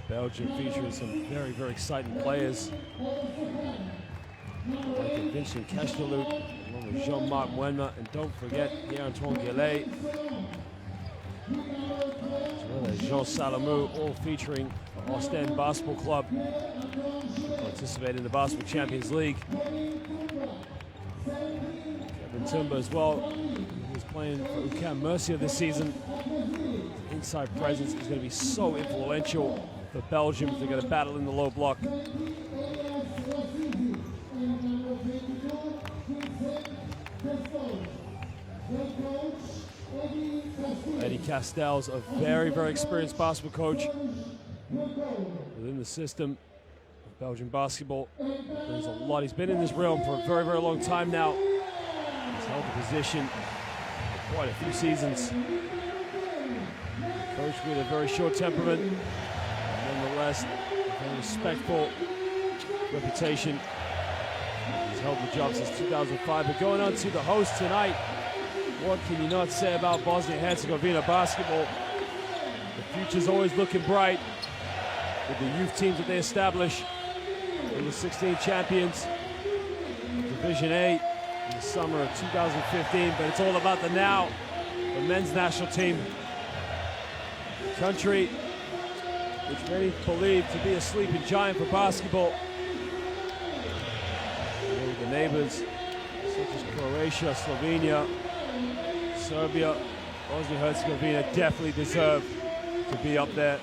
Belgium featuring some very, very exciting players. Like Vincent Keshtalut, along with Jean-Marc Muenma, and don't forget Pierre-Antoine Guillet, as well as Jean Salomou, all featuring for Ostend Basketball Club, participating in the Basketball Champions League. Kevin Timber as well, who's playing for UQAM Murcia this season. His inside presence is going to be so influential for Belgium. They're going to battle in the low block. Eddie Castells, a very, very experienced basketball coach within the system of Belgian basketball. There's a lot. He's been in this realm for a very, very long time now. He's held the position for quite a few seasons. Coach with a very short temperament, nonetheless, a very respectful reputation. He's held the job since 2005. But going on to the host tonight, what can you not say about Bosnia Herzegovina basketball? The future's always looking bright with the youth teams that they establish. They were 16 champions, Division A in the summer of 2015, but it's all about the now. The men's national team, the country which many believe to be a sleeping giant for basketball. The neighbors such as Croatia, Slovenia, Serbia, Bosnia-Herzegovina definitely deserve to be up there.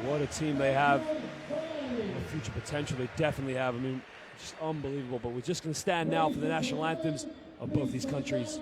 What a team they have, what future potential they definitely have. I mean, just unbelievable. But we're just going to stand now for the national anthems of both these countries.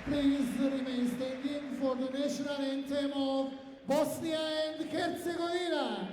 Please remain standing for the national anthem of Bosnia and Herzegovina.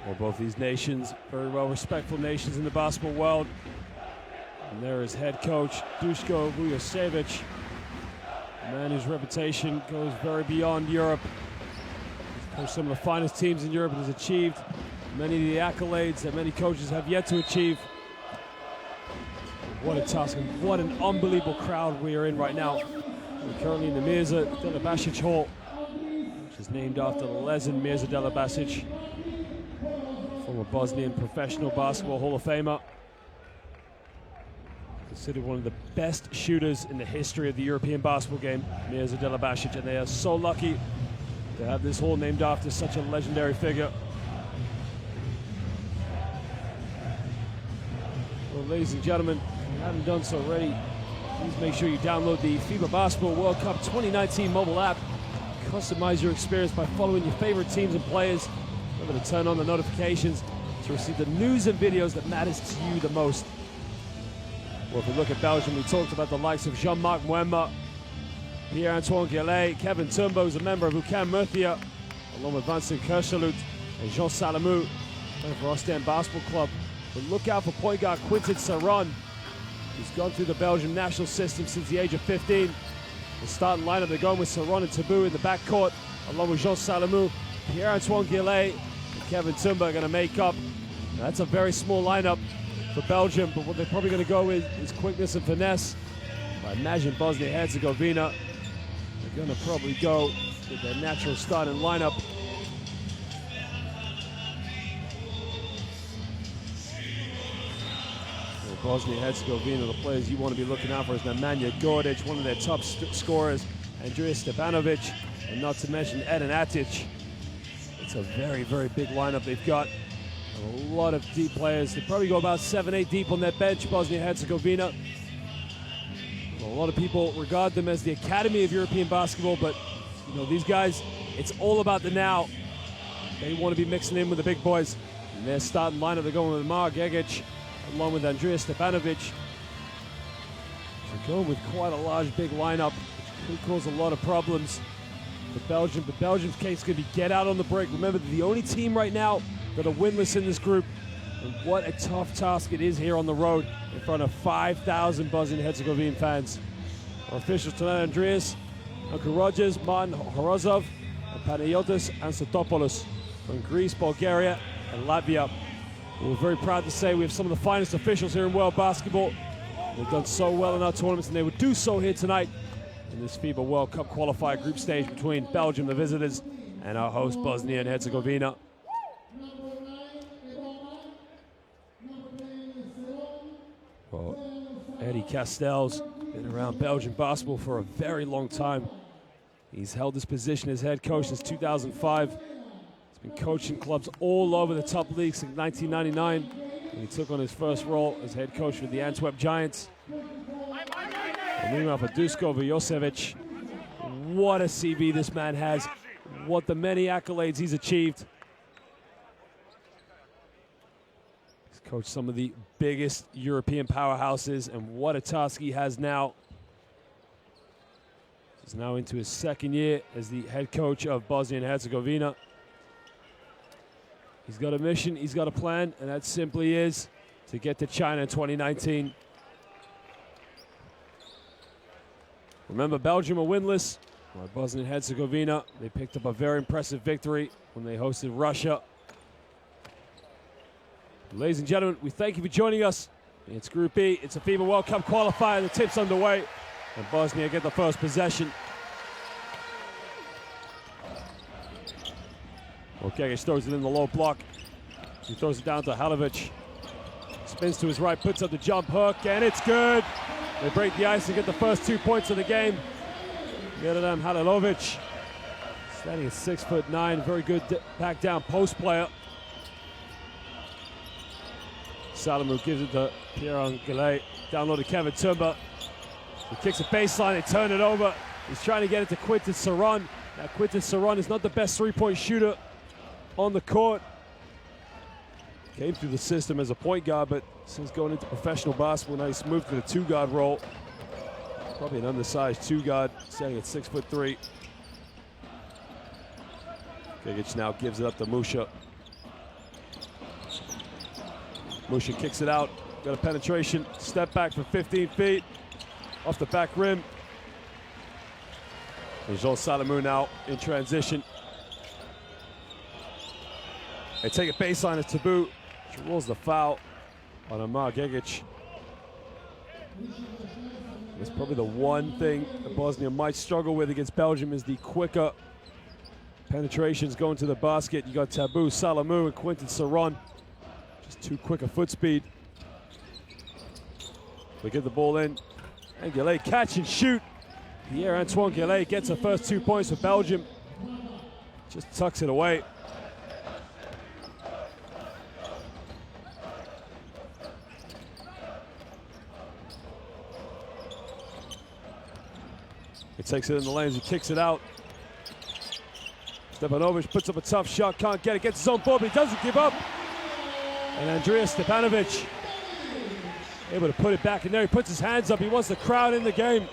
Well, both these nations, very well respectful nations in the basketball world. And there is head coach Duško Vujošević, a man whose reputation goes very beyond Europe. He's coached some of the finest teams in Europe and has achieved many of the accolades that many coaches have yet to achieve. What a task and what an unbelievable crowd we are in right now. We're currently in the Mirza Delibasic Hall. is named after Lezen Mirzadela-Basic, former Bosnian professional basketball Hall of Famer. Considered one of the best shooters in the history of the European basketball game, Mirzadela-Basic, and they are so lucky to have this hall named after such a legendary figure. Well, ladies and gentlemen, if you haven't done so already, please make sure you download the FIBA Basketball World Cup 2019 mobile app. Customize your experience by following your favorite teams and players. Remember to turn on the notifications to receive the news and videos that matters to you the most. Well, if we look at Belgium, we talked about the likes of Jean-Marc Mouema, Pierre-Antoine Guillet, Kevin Tumbo, who's a member of Ucam Murcia, along with Vincent Kerschelut and Jean Salamou, playing for Ostend Basketball Club. But look out for point guard Quintin Saron, who's gone through the Belgian national system since the age of 15. The starting lineup, they're going with Saron and Tabou in the backcourt, along with Jean Salamou, Pierre-Antoine Guillet, and Kevin Tumbo are going to make up. Now, that's a very small lineup for Belgium, but what they're probably going to go with is quickness and finesse. I imagine Bosnia Herzegovina, they're going to probably go with their natural starting lineup. Bosnia Herzegovina, the players you want to be looking out for is Nemanja Gordic, one of their top scorers, Andrija Stepanovic, and not to mention Edin Atic. It's a very, very big lineup they've got. A lot of deep players. They probably go about 7-8 deep on their bench, Bosnia Herzegovina. A lot of people regard them as the academy of European basketball, but you know, these guys, it's all about the now. They want to be mixing in with the big boys. And their starting lineup, they're going with Mar Gegic, along with Andrija Stepanovic. They're going with quite a large, big lineup, which could cause a lot of problems for Belgium. But Belgium's case could be get out on the break. Remember, they're the only team right now that are winless in this group. And what a tough task it is here on the road in front of 5,000 Bosnian Herzegovina fans. Our officials tonight, Andreas, Uncle Rogers, Martin Horozov, and Panayotis Ansatopoulos from Greece, Bulgaria, and Latvia. We're very proud to say we have some of the finest officials here in world basketball. They've done so well in our tournaments, and they would do so here tonight in this FIBA World Cup qualifier group stage between Belgium, the visitors, and our host, Bosnia and Herzegovina. Well, Eddie Castells been around Belgian basketball for a very long time. He's held this position as head coach since 2005. He's been coaching clubs all over the top leagues since 1999. And he took on his first role as head coach with the Antwerp Giants. And meanwhile for Dusko Vujosevic, what a CV this man has. What the many accolades he's achieved. He's coached some of the biggest European powerhouses, and what a task he has now. He's now into his second year as the head coach of Bosnia and Herzegovina. He's got a mission, he's got a plan, and that simply is to get to China in 2019. Remember, Belgium are winless. While Bosnia and Herzegovina, they picked up a very impressive victory when they hosted Russia. Ladies and gentlemen, we thank you for joining us. It's Group E, it's a FIBA World Cup qualifier, the tip's underway, and Bosnia get the first possession. Okay, he throws it in the low block. He throws it down to Halovic. Spins to his right, puts up the jump hook, and it's good. They break the ice and get the first 2 points of the game. Miradam Halilovic, standing at 6'9", very good back down post player. Salamou gives it to Pierre Guillet, down low to Kevin Tumba. He kicks a baseline, they turn it over. He's trying to get it to Quintin Saron. Now Quintin Saron is not the best three-point shooter on the court. Came through the system as a point guard, but since going into professional basketball, now he's moved to the two-guard role. Probably an undersized two-guard, standing at 6'3". Gigic now gives it up to Musha. Musha kicks it out, got a penetration, step back for 15 feet, off the back rim. And Jean Salamou now in transition. They take a baseline as Tabou. She rolls the foul on Amar Gegic. It's probably the one thing that Bosnia might struggle with against Belgium is the quicker Penetrations going to the basket. You got Tabou, Salamou, and Quinton Serron. Just too quick a foot speed. They get the ball in. And Gillet catch and shoot. Pierre-Antoine Gillet gets the first 2 points for Belgium. Just tucks it away. He takes it in the lanes, he kicks it out. Stepanovic puts up a tough shot, can't get it, gets his own ball, but he doesn't give up. And Andrea Stepanovic able to put it back in there. He puts his hands up, he wants the crowd in the game.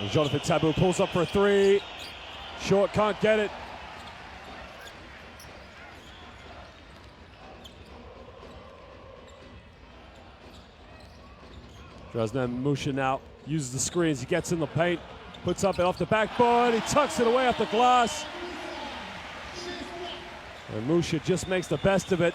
And Jonathan Tabou pulls up for a three. Short, can't get it. Drozdan Musha now uses the screens, he gets in the paint, puts up it off the backboard, he tucks it away off the glass. And Musha just makes the best of it.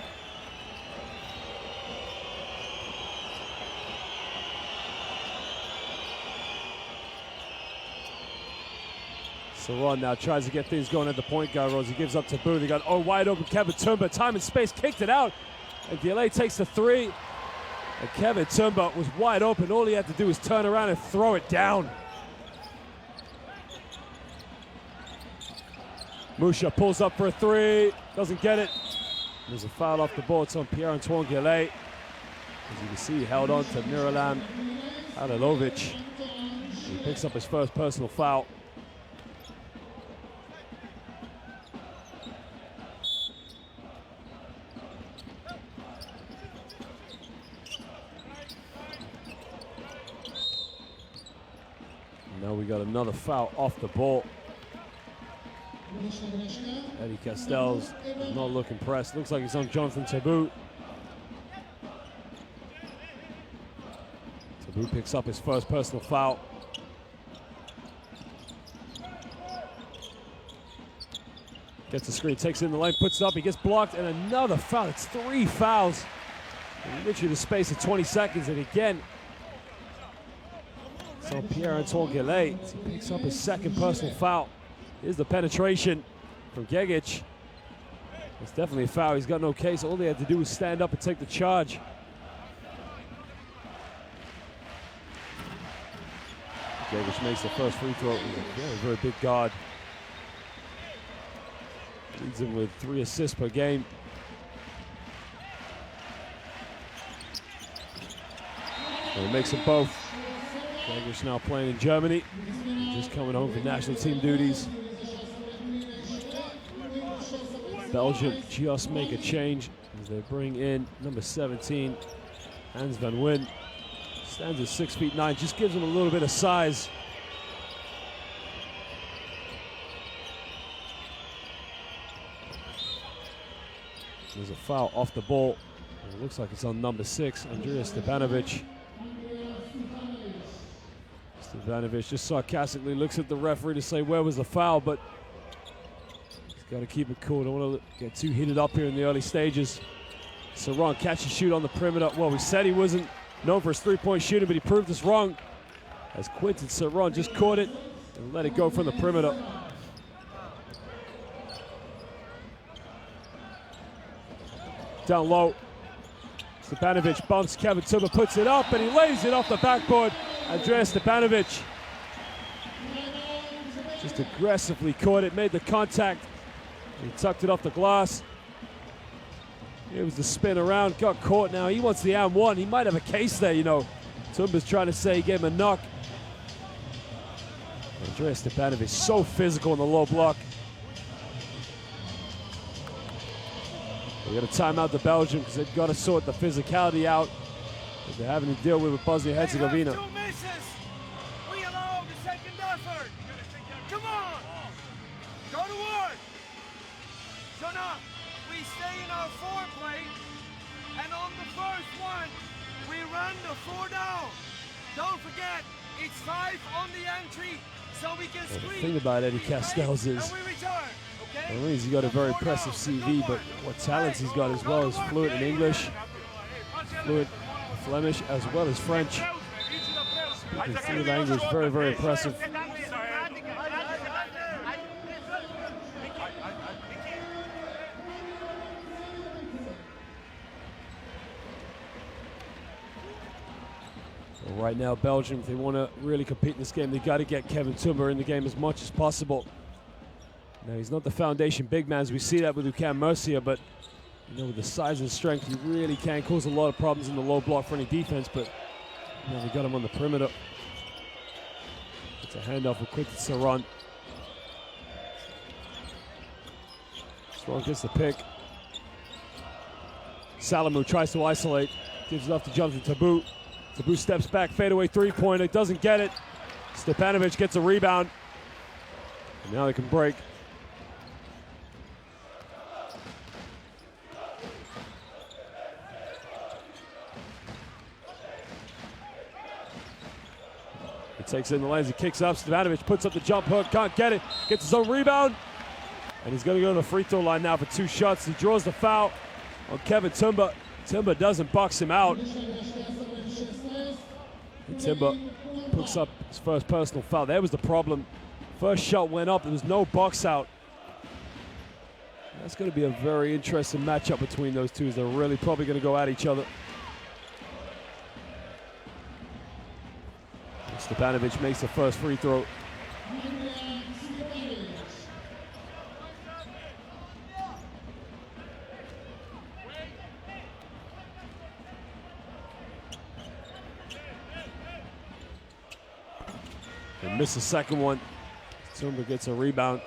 Serron now tries to get things going at the point guard rows. He gives up to Boone. He got wide open Kevin Tumba. Time and space, kicked it out. And Gillet takes the three. And Kevin Tumba was wide open. All he had to do was turn around and throw it down. Musha pulls up for a three. Doesn't get it. There's a foul off the ball. It's on Pierre-Antoine Gillet. As you can see, he held on to Miralem Adalovic. He picks up his first personal foul. Now we got another foul off the ball. Eddie Castells does not look impressed. Looks like he's on Jonathan Tabou. Tabou picks up his first personal foul. Gets the screen, takes it in the lane, puts it up, he gets blocked, and another foul. It's 3 fouls in literally the space of 20 seconds, and again, so Pierre-Antoine Gillet, he picks up his second personal foul. Here's the penetration from Gegic. It's definitely a foul. He's got no case. All they had to do was stand up and take the charge. Gegic makes the first free throw. Very, very big guard. Leads him with 3 assists per game. And he makes them both. Gegic now playing in Germany, just coming home for national team duties. Belgium just make a change as they bring in number 17, Hans van Wijn. Stands at 6'9", just gives him a little bit of size. There's a foul off the ball. It looks like it's on number 6, Andrea Stepanovic. Stepanovic just sarcastically looks at the referee to say where was the foul, but he's got to keep it cool. Don't want to get too heated up here in the early stages. Serron catch and shoot on the perimeter. Well, we said he wasn't known for his three-point shooting, but he proved us wrong as Quinton Serron just caught it and let it go from the perimeter. Down low. Stepanovic bumps Kevin Tumba, puts it up, and he lays it off the backboard. Andrea Stepanovic just aggressively caught it, made the contact. He tucked it off the glass. It was the spin around, got caught now. He wants the and one. He might have a case there, you know. Tumba's trying to say he gave him a knock. Andrea Stepanovic so physical in the low block. They're going to time out the Belgium because they've got to sort the physicality out that they're having to deal with Bosnia Herzegovina. We allow the second effort. Come on. Go to work. So now we stay in our foreplay, and on the first one, we run the 4 down. Don't forget, it's 5 on the entry, so we can screen. The thing about Eddie Castells is, he's got a very impressive CV, but what talents he's got as well as fluent in English, fluent Flemish as well as French. You can see the language, very, very impressive. Well, right now, Belgium, if they want to really compete in this game, they've got to get Kevin Tumba in the game as much as possible. Now, he's not the foundation big man, as we see that with Ucan Mercia, but you know, with the size and strength, he really can cause a lot of problems in the low block for any defense, but you know, they got him on the perimeter. It's a handoff with quick to Saran. Strong gets the pick. Salamu tries to isolate, gives it off to Jonathan Tabu. Tabu steps back, fadeaway three-pointer, doesn't get it. Stepanovic gets a rebound, and now they can break. He takes it in the lanes, he kicks up, Stepanovic puts up the jump hook, can't get it, gets his own rebound, and he's gonna go to the free throw line now for 2 shots. He draws the foul on Kevin Tumba. Tumba doesn't box him out. And Tumba picks up his first personal foul. There was the problem. First shot went up, there was no box out. That's gonna be a very interesting matchup between those two. They're really probably gonna go at each other. Stepanovic makes the first free throw. They miss the second one. Tumba gets a rebound.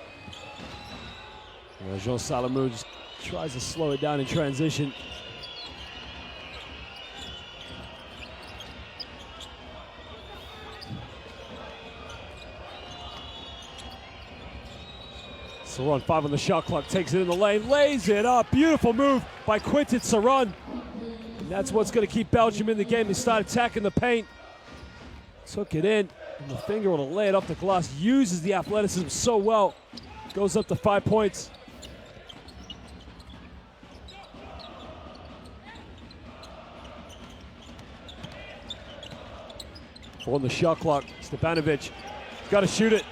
Jean Salamu just tries to slow it down in transition. Saran, 5 on the shot clock, takes it in the lane, lays it up. Beautiful move by Quintin Saran. And that's what's going to keep Belgium in the game. They start attacking the paint. Took it in, and the finger will lay it off the glass. Uses the athleticism so well. Goes up to 5 points. On the shot clock, Stepanovic got to shoot it.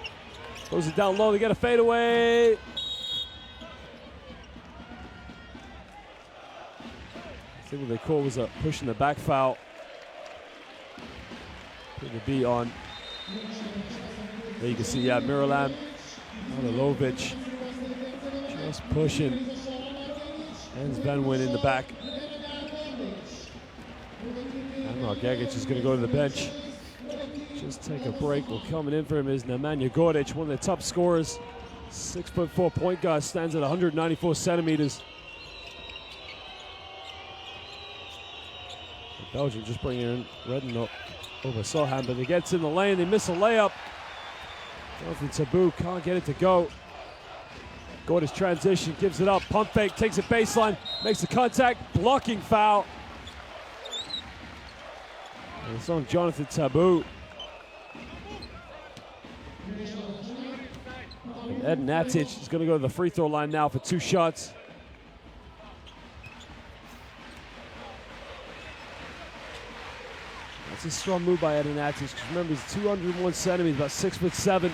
Throws it down low, they get a fadeaway. I think what they called was a push in the back foul. Put the B on. There you can see, yeah, Miralam, Manojlovic just pushing. And Benwin in the back. Amar Gagic is going to go to the bench. Just take a break. Well, coming in for him is Nemanja Gordic, one of the top scorers. 6'4" point guard, stands at 194 centimeters. Belgium just bringing in Redden up over Sohan, but he gets in the lane. They miss a layup. Jonathan Tabu can't get it to go. Gordic transition, gives it up. Pump fake, takes it baseline, makes the contact, blocking foul. And it's on Jonathan Tabu. And Ed Natic is going to go to the free throw line now for 2 shots. That's a strong move by Ed Natic, because remember, he's 201 centimeters, about 6'7". And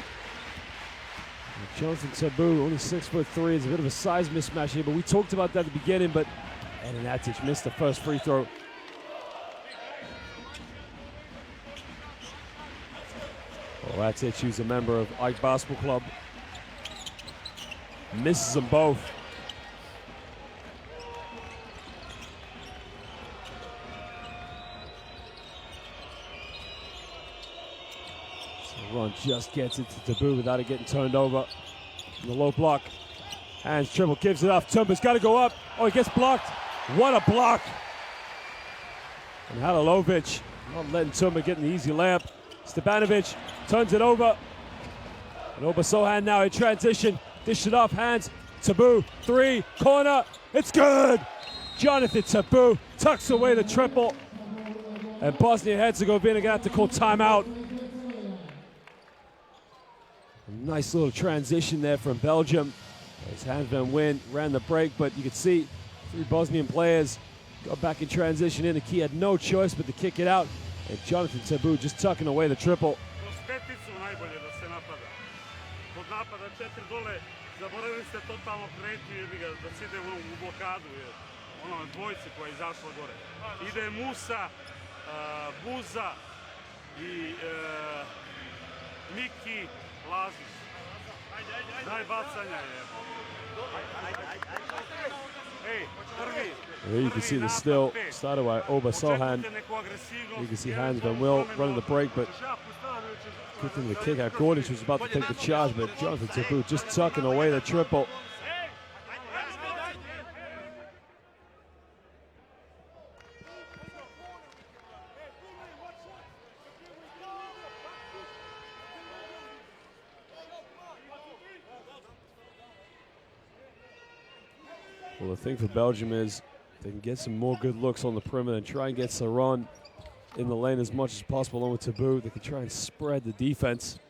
Jonathan Tabu, only 6'3". It's a bit of a size mismatch here, but we talked about that at the beginning, but Ed Natic missed the first free throw. Well, Natic, who's a member of Ike Basketball Club, misses them both. Ron just gets it to Tabu without it getting turned over. In the low block. Hands dribble, gives it off. Tumba's got to go up. Oh, he gets blocked. What a block. And Manojlovic not letting Tumba get an easy layup. Stepanovic turns it over. And Obasohan now in transition. Dish it off, hands. Tabu, 3, corner. It's good. Jonathan Tabu tucks away the triple. And Bosnia Herzegovina going to have to call timeout. Nice little transition there from Belgium. As Hans van Wijn ran the break, but you could see 3 Bosnian players got back in transition in. The key had no choice but to kick it out. And Jonathan Tebu just tucking away the triple. Kroz peticu najbolje da se napada. Kod napada 4 dole, zaboravili ste totalno kreću ili da se ide u blokadu. Ono dvojice koja je izašla gore. Ide Musa, Buza i Miki Lazić. Daj bacanja je. Here you can see the still started by Oba Sohan. You can see Hans Van Wil running the break, but good thing the kick out. Gordic was about to take the charge, but Jonathan Tebu just tucking away the triple. Well, the thing for Belgium is they can get some more good looks on the perimeter and try and get Saron in the lane as much as possible along with Tebu. They can try and spread the defense.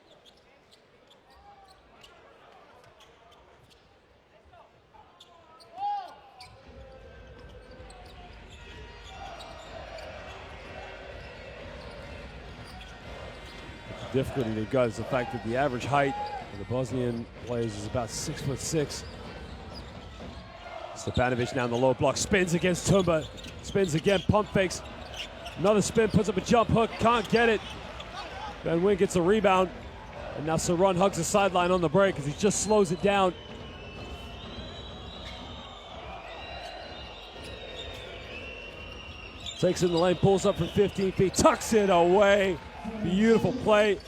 The difficulty they've got is the fact that the average height of the Bosnian players is about 6'6". Stepanovic now in the low block, spins against Tumba, spins again, pump fakes. Another spin, puts up a jump hook, can't get it. Van Wyn gets a rebound, and now Saron hugs the sideline on the break as he just slows it down. Takes it in the lane, pulls up from 15 feet, tucks it away. Beautiful play.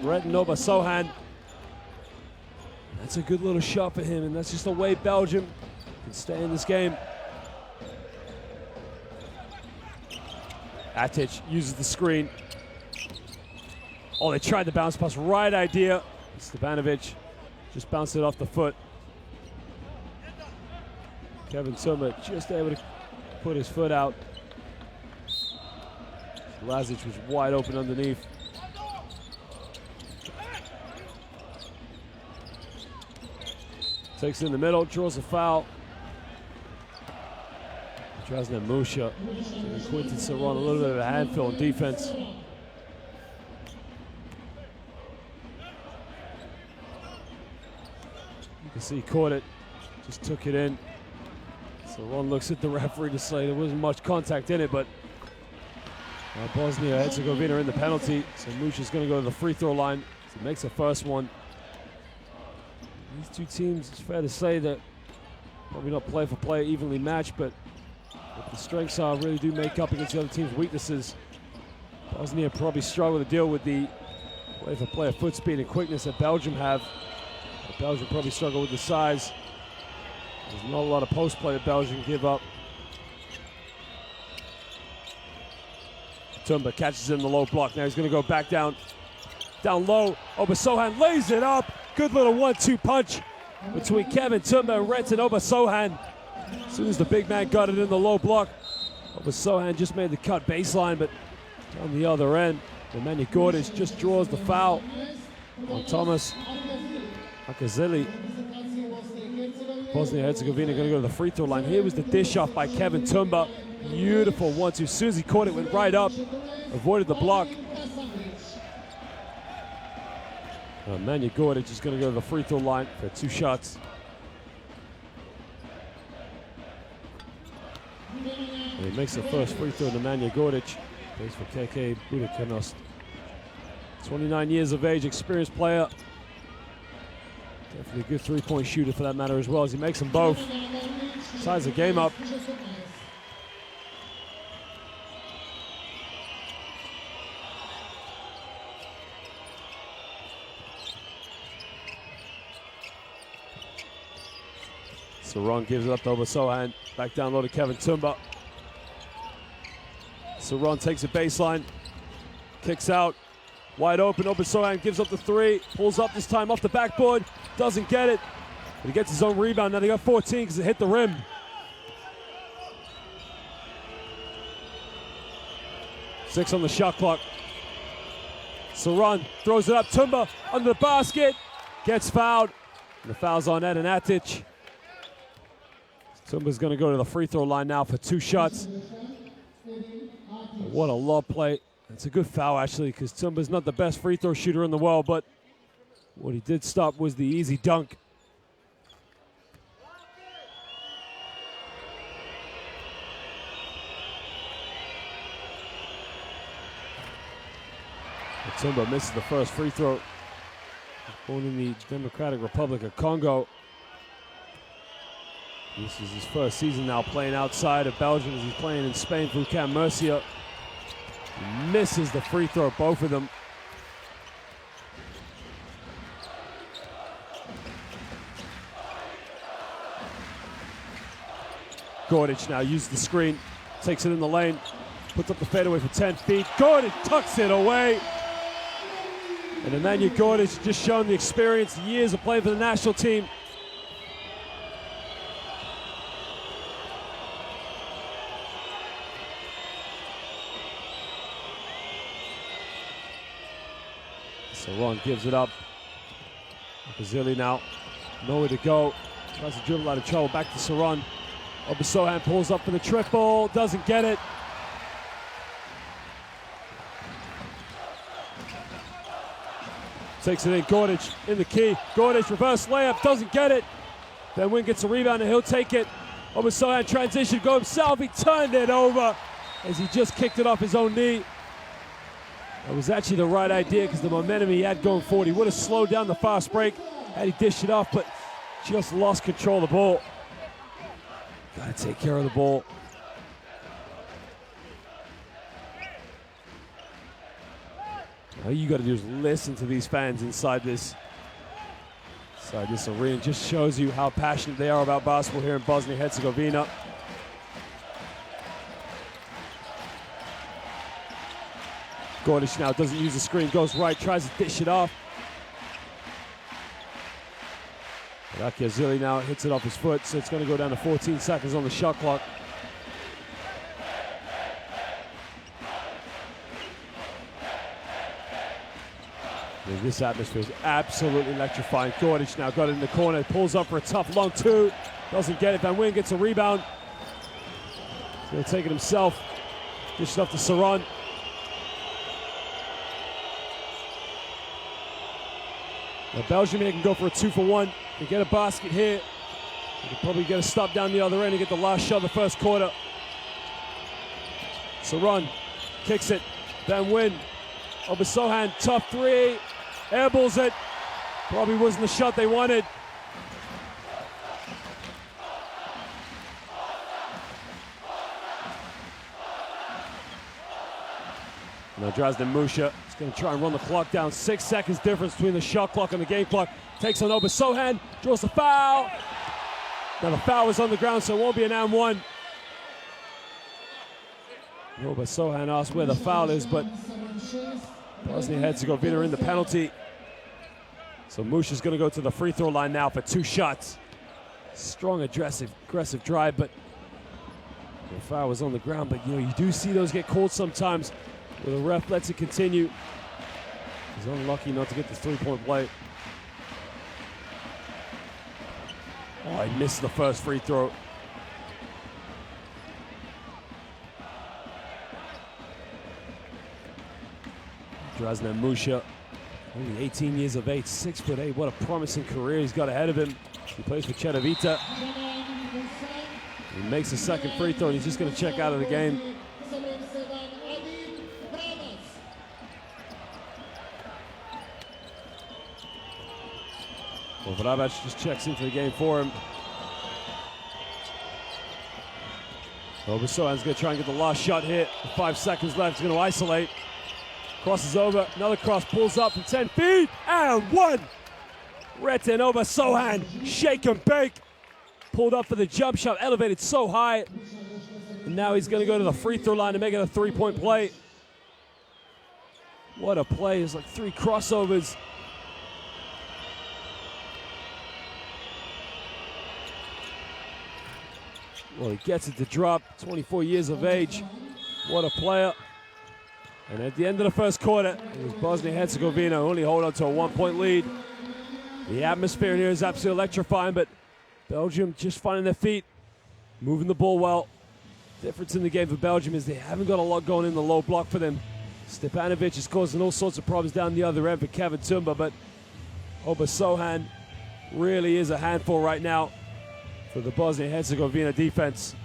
Retin Oba Sohan. That's a good little shot for him, and that's just the way Belgium can stay in this game. Atic uses the screen. Oh, they tried the bounce pass, right idea. Stepanovic just bounced it off the foot. Kevin Tumba just able to put his foot out. Lazic was wide open underneath. Takes it in the middle, draws a foul. Drasner Musha giving Quinton Saron a little bit of a handful on defense. You can see he caught it, just took it in. Saron looks at the referee to say there wasn't much contact in it, but Bosnia Herzegovina in the penalty, so Musha's going to go to the free throw line. So he makes the first one. These two teams, it's fair to say that probably not play for play evenly matched, but what the strengths are really do make up against the other team's weaknesses. Bosnia probably struggle to deal with the play for player foot speed and quickness that Belgium have. But Belgium probably struggle with the size. There's not a lot of post play that Belgium give up. Tumba catches in the low block. Now he's going to go back down low. Oba Sohan lays it up. Good little 1-2 punch between Kevin Tumba and Retin Oba Sohan. As soon as the big man got it in the low block, Oba Sohan just made the cut baseline, but on the other end, Nemanja Gordic just draws the foul on Thomas Akazeli. Bosnia Herzegovina going to go to the free throw line. Here was the dish off by Kevin Tumba. Beautiful 1-2. As soon as he caught it, went right up, avoided the block. Nemanja Gordic is going to go to the free throw line for 2 shots. And he makes the first free throw. Nemanja Gordic plays for KK Budućnost. 29 years of age, experienced player. Definitely a good three-point shooter for that matter as well, as he makes them both. Ties the game up. Saron gives it up to Oba Sohan. Back down low to Kevin Tumba. Saron takes a baseline. Kicks out. Wide open. Oba Sohan gives up the 3. Pulls up this time off the backboard. Doesn't get it. But he gets his own rebound. Now they got 14 because it hit the rim. Six on the shot clock. Saron throws it up. Tumba under the basket. Gets fouled. And the foul's on Eden Atic. Tumba's going to go to the free throw line now for 2 shots. What a lob play It's a good foul, actually, because Tumba's not the best free throw shooter in the world, but what he did stop was the easy dunk. Tumba misses the first free throw. Born in the Democratic Republic of Congo. This is his first season now playing outside of Belgium as he's playing in Spain for Camp Murcia. He misses the free throw, both of them. Gordic now uses the screen, takes it in the lane, puts up the fadeaway for 10 feet. Gordic tucks it away. And Emmanuel Gordic just shown the experience, years of playing for the national team. Saron gives it up. Bazili now, nowhere to go. Tries to dribble out of trouble, back to Saron. Obasohan pulls up for the triple, doesn't get it. Takes it in, Gordic in the key. Gordic reverse layup, doesn't get it. Then Wynn gets a rebound and he'll take it. Obasohan transition, go himself, he turned it over as he just kicked it off his own knee. That was actually the right idea because the momentum he had going forward. He would have slowed down the fast break had he dished it off, but just lost control of the ball. Gotta take care of the ball. All you gotta do is listen to these fans inside this arena. Just shows you how passionate they are about basketball here in Bosnia Herzegovina. Gordic now doesn't use the screen, goes right, tries to dish it off. Zili now hits it off his foot, so it's going to go down to 14 seconds on the shot clock. And this atmosphere is absolutely electrifying. Gordic now got it in the corner, pulls up for a tough long two, doesn't get it. Van Wyn gets a rebound. He's going to take it himself. Dish it off to Saron. Now Belgium here can go for a 2-for-1. They get a basket here. They can probably get a stop down the other end and get the last shot of the first quarter. Saron kicks it. Van Wyn. Obasohan, tough three. Airballs it. Probably wasn't the shot they wanted. Now Drazen Musha is going to try and run the clock down. 6 seconds difference between the shot clock and the game clock. Takes on Obasohan, draws the foul. Now the foul is on the ground, so it won't be an and one. Obasohan asked where the foul is, but Bosnia Herzegovina in the penalty. So Musha's going to go to the free throw line now for 2 shots. Strong, aggressive drive, but the foul was on the ground. But you do see those get called sometimes where the ref lets it continue. He's unlucky not to get this 3-point play. Oh, he missed the first free throw. Drazen Musha, only 18 years of age, 6'8". What a promising career he's got ahead of him. He plays for Cedevita. He makes a second free throw, and he's just going to check out of the game. Well, Vrabac just checks into the game for him. Obasohan's going to try and get the last shot here. With 5 seconds left, he's going to isolate. Crosses over, another cross, pulls up from 10 feet, and one! Reten Obasohan, shake and bake. Pulled up for the jump shot, elevated so high. And now he's going to go to the free throw line to make it a 3-point play. What a play, it's like 3 crossovers. Well, he gets it to drop, 24 years of age. What a player. And at the end of the first quarter, it was Bosnia-Herzegovina only hold on to a 1-point lead. The atmosphere here is absolutely electrifying, but Belgium just finding their feet, moving the ball well. Difference in the game for Belgium is they haven't got a lot going in the low block for them. Stepanovic is causing all sorts of problems down the other end for Kevin Tumba, but Obasohan really is a handful right now for the Bosnia Herzegovina defense.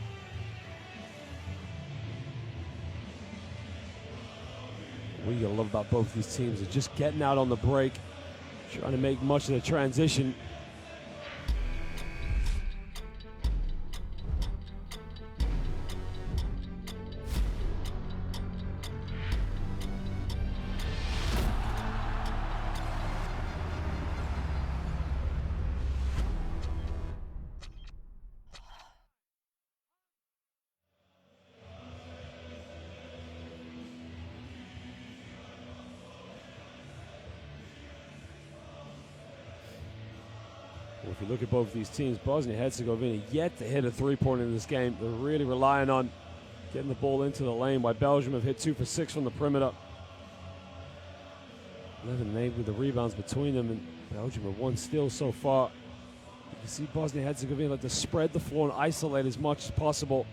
What you love about both these teams is just getting out on the break, trying to make much of the transition. Well, if you look at both of these teams, Bosnia Herzegovina yet to hit a three-pointer in this game. They're really relying on getting the ball into the lane, while Belgium have hit 2 for 6 from the perimeter. 11 and 8 with the rebounds between them, and Belgium have 1 steal so far. You can see Bosnia Herzegovina like to spread the floor and isolate as much as possible.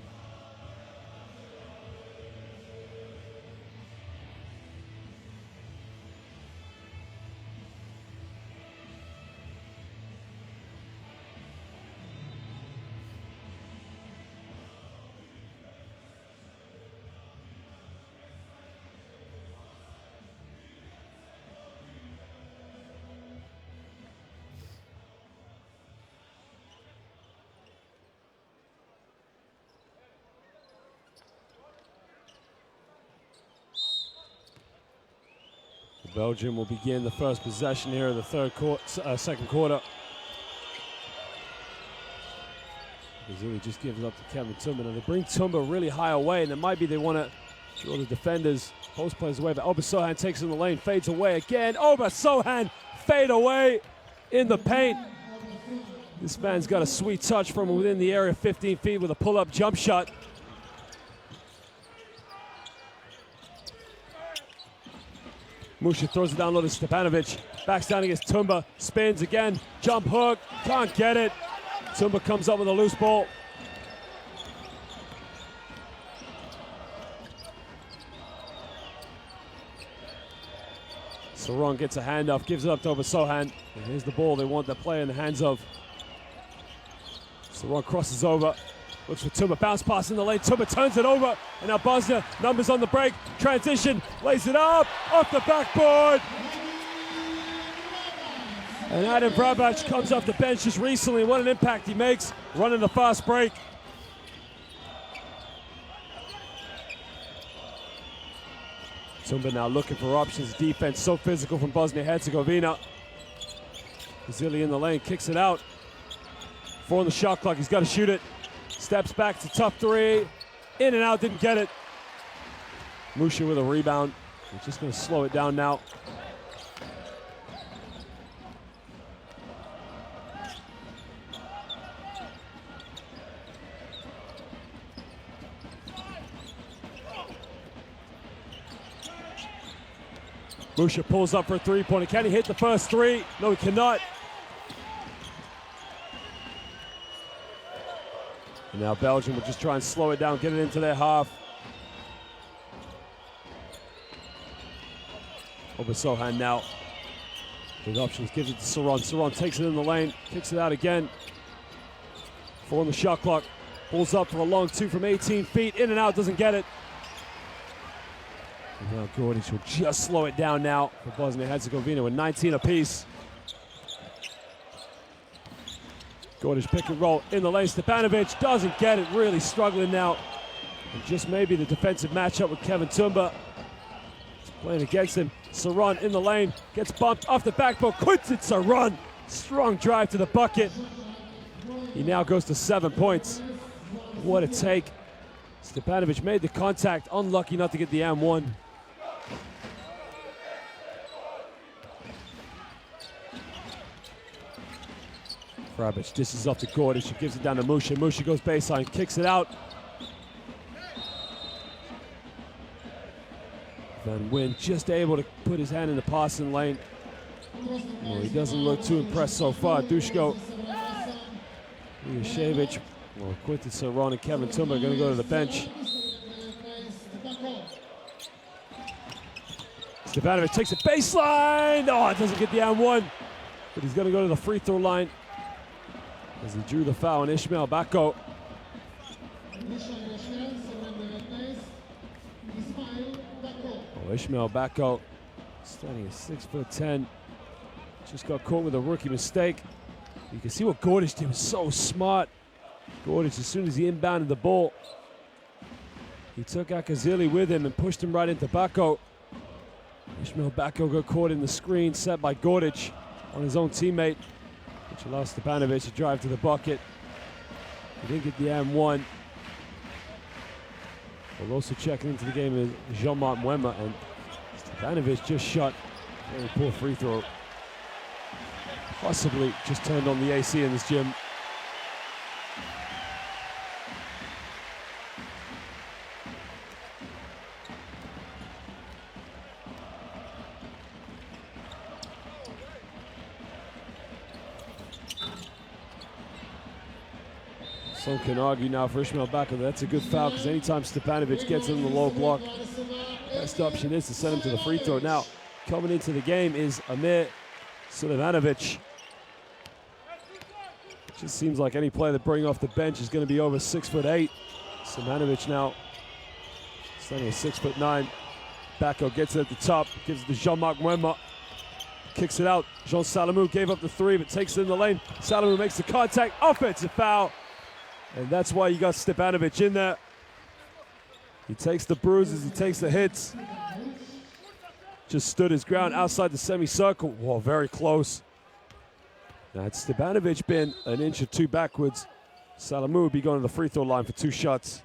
Belgium will begin the first possession here of the second quarter. Brazil just gives it up to Kevin Tumba. Now they bring Tumba really high away, and it might be they want to draw the defenders, post players away, but Obasohan takes in the lane, fades away again. Obasohan fade away in the paint. This man's got a sweet touch from within the area, 15 feet with a pull-up jump shot. Musha throws it down low to Stepanovic. Backs down against Tumba. Spins again. Jump hook. Can't get it. Tumba comes up with a loose ball. Saron gets a handoff. Gives it up to Obasohan. And here's the ball they want to play in the hands of. Saron crosses over. Looks for Tumba, bounce pass in the lane. Tumba turns it over, and now Bosnia, numbers on the break. Transition, lays it up, off the backboard. And Adam Vrabac comes off the bench just recently. What an impact he makes, running the fast break. Tumba now looking for options. Defense so physical from Bosnia-Herzegovina. Brazili in the lane, kicks it out. 4 on the shot clock, he's got to shoot it. Steps back to tough three. In and out, didn't get it. Musha with a rebound. He's just going to slow it down now. Musha pulls up for a three-pointer. Can he hit the first three? No, he cannot. And now Belgium will just try and slow it down, get it into their half. Obasohan now with options, gives it to Saron. Saron takes it in the lane, kicks it out again. 4 on the shot clock. Pulls up for a long 2 from 18 feet. In and out, doesn't get it. And now Gordic will just slow it down now for Bosnia-Herzegovina with 19 apiece. Gordic pick and roll in the lane. Stepanovic doesn't get it, really struggling now. And just maybe the defensive matchup with Kevin Tumba. He's playing against him. Saron in the lane, gets bumped off the backboard. Quinton Saron, strong drive to the bucket. He now goes to 7 points. What a take. Stepanovic made the contact, unlucky not to get the M1. Vrabac dishes off to Gordic. She gives it down to Musha. Musha goes baseline, kicks it out. Van Wyn just able to put his hand in the passing lane. Well, he doesn't look too impressed so far. Dushko, Ujashevich, well, Quinton Saron and Kevin Tumba are going to go to the bench. Stepanovic takes it baseline. Oh, it doesn't get the and-one. But he's going to go to the free throw line as he drew the foul on Ishmael Bako. Oh, Ishmael Bako, standing at 6'10", just got caught with a rookie mistake. You can see what Gordic did, was so smart. Gordic, as soon as he inbounded the ball, he took Akazili with him and pushed him right into Bako. Ishmael Bako got caught in the screen set by Gordic on his own teammate, which allows Stepanovic to drive to the bucket. He didn't get the and-one. But also checking into the game is Jean-Marc Mwema, and Stepanovic just shot a very poor free throw. Possibly just turned on the AC in this gym. Some can argue now for Ishmael Bako that's a good foul, because anytime Stepanovic gets in the low block, best option is to send him to the free throw. Now, coming into the game is Amir Sulejmanovic. Just seems like any player that bring off the bench is going to be over 6'8". Sulejmanovic now standing at 6'9". Bako gets it at the top, gives it to Jean-Marc Mwema. Kicks it out. Jean Salamou gave up the three, but takes it in the lane. Salamou makes the contact, offensive foul. And that's why you got Stepanovic in there. He takes the bruises, he takes the hits. Just stood his ground outside the semicircle. Whoa, very close. Now, had Stepanovic been an inch or two backwards, Salamou would be going to the free throw line for 2 shots.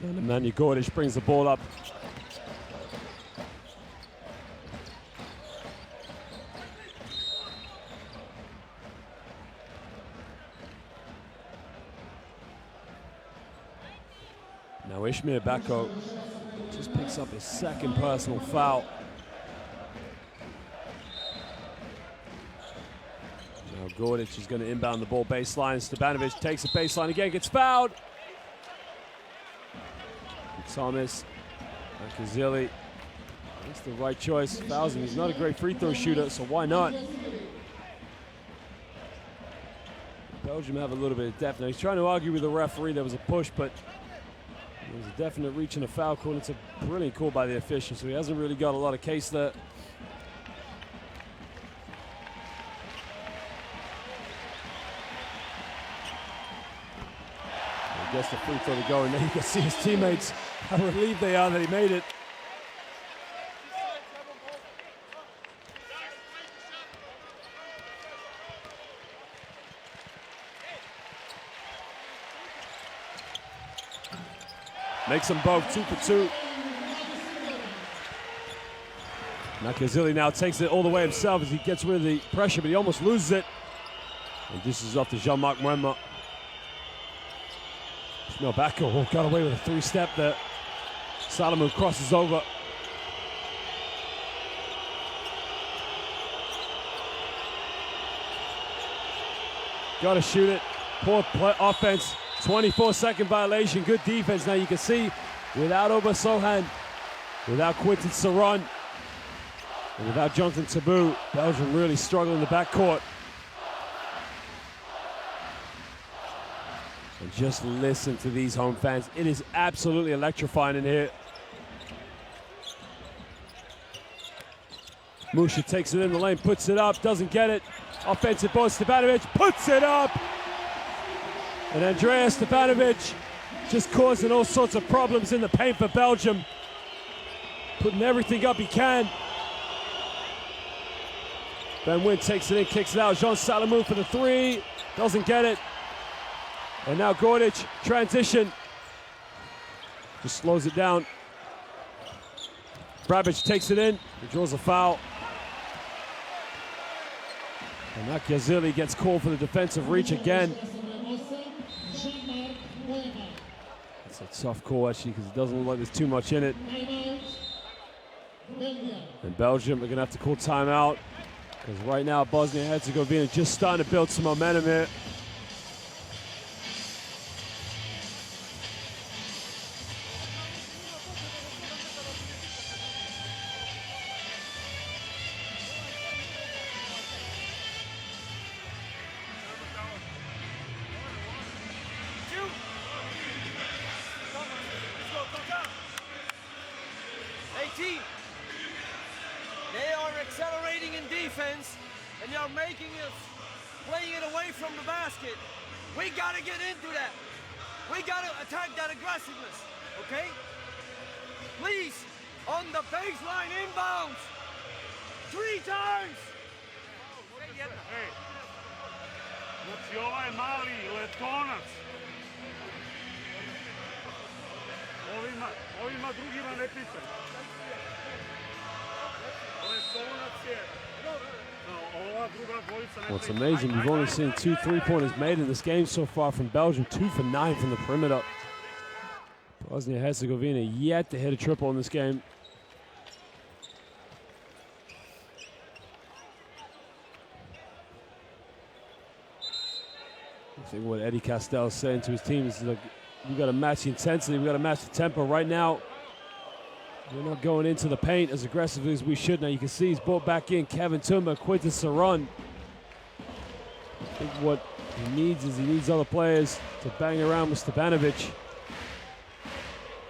And Emmanuel Gordic brings the ball up. Now Ishmael Bako just picks up his second personal foul. Now Gordic is going to inbound the ball baseline. Stepanovic takes the baseline again, gets fouled. Thomas Akazili makes the right choice, fouls him. He's not a great free throw shooter, so why not? Belgium have a little bit of depth. Now he's trying to argue with the referee. There was a push, but there was a definite reach and a foul call. It's a brilliant call by the official, so he hasn't really got a lot of case there. He gets the free throw to go, and then you can see his teammates how relieved they are that he made it. Makes them both 2 for 2. Nakazili now takes it all the way himself as he gets rid of the pressure, but he almost loses it. And this is off to Jean-Marc Mwema. Ishmael Bako got away with a 3-step there. Salamou crosses over. Got to shoot it. Poor offense. 24-second violation. Good defense. Now you can see without Oba Sohan, without Quinton Saron, and without Jonathan Tabou, Belgium really struggling in the backcourt. And just listen to these home fans. It is absolutely electrifying in here. Musha takes it in the lane, puts it up, doesn't get it. Offensive ball, Stepanovic puts it up. And Andreas Stepanovic just causing all sorts of problems in the paint for Belgium. Putting everything up he can. Ben Wynn takes it in, kicks it out. Jean Salamou for the 3, doesn't get it. And now Gordic, transition. Just slows it down. Brabic takes it in, he draws a foul. And Akazili gets called for the defensive reach again. It's a tough call, actually, because it doesn't look like there's too much in it. And Belgium are going to have to call timeout, because right now Bosnia Herzegovina just starting to build some momentum here. They are accelerating in defense, and they're making us playing it away from the basket. We got to get into that. We got to attack that aggressiveness, okay? Please, on the baseline inbounds, 3 times. Ej, znači ovaj mali letonac, ovima drugima ne pitaj. Well, it's amazing. We've only seen 2 3-pointers made in this game so far from Belgium, 2 for 9 from the perimeter. Bosnia Herzegovina yet to hit a triple in this game. I think what Eddie Castell is saying to his team is, look, we've got to match the intensity, we've got to match the tempo. Right now, we're not going into the paint as aggressively as we should. Now you can see he's brought back in Kevin Tumba, Quinton Saran. I think what he needs other players to bang around with Stevanovic.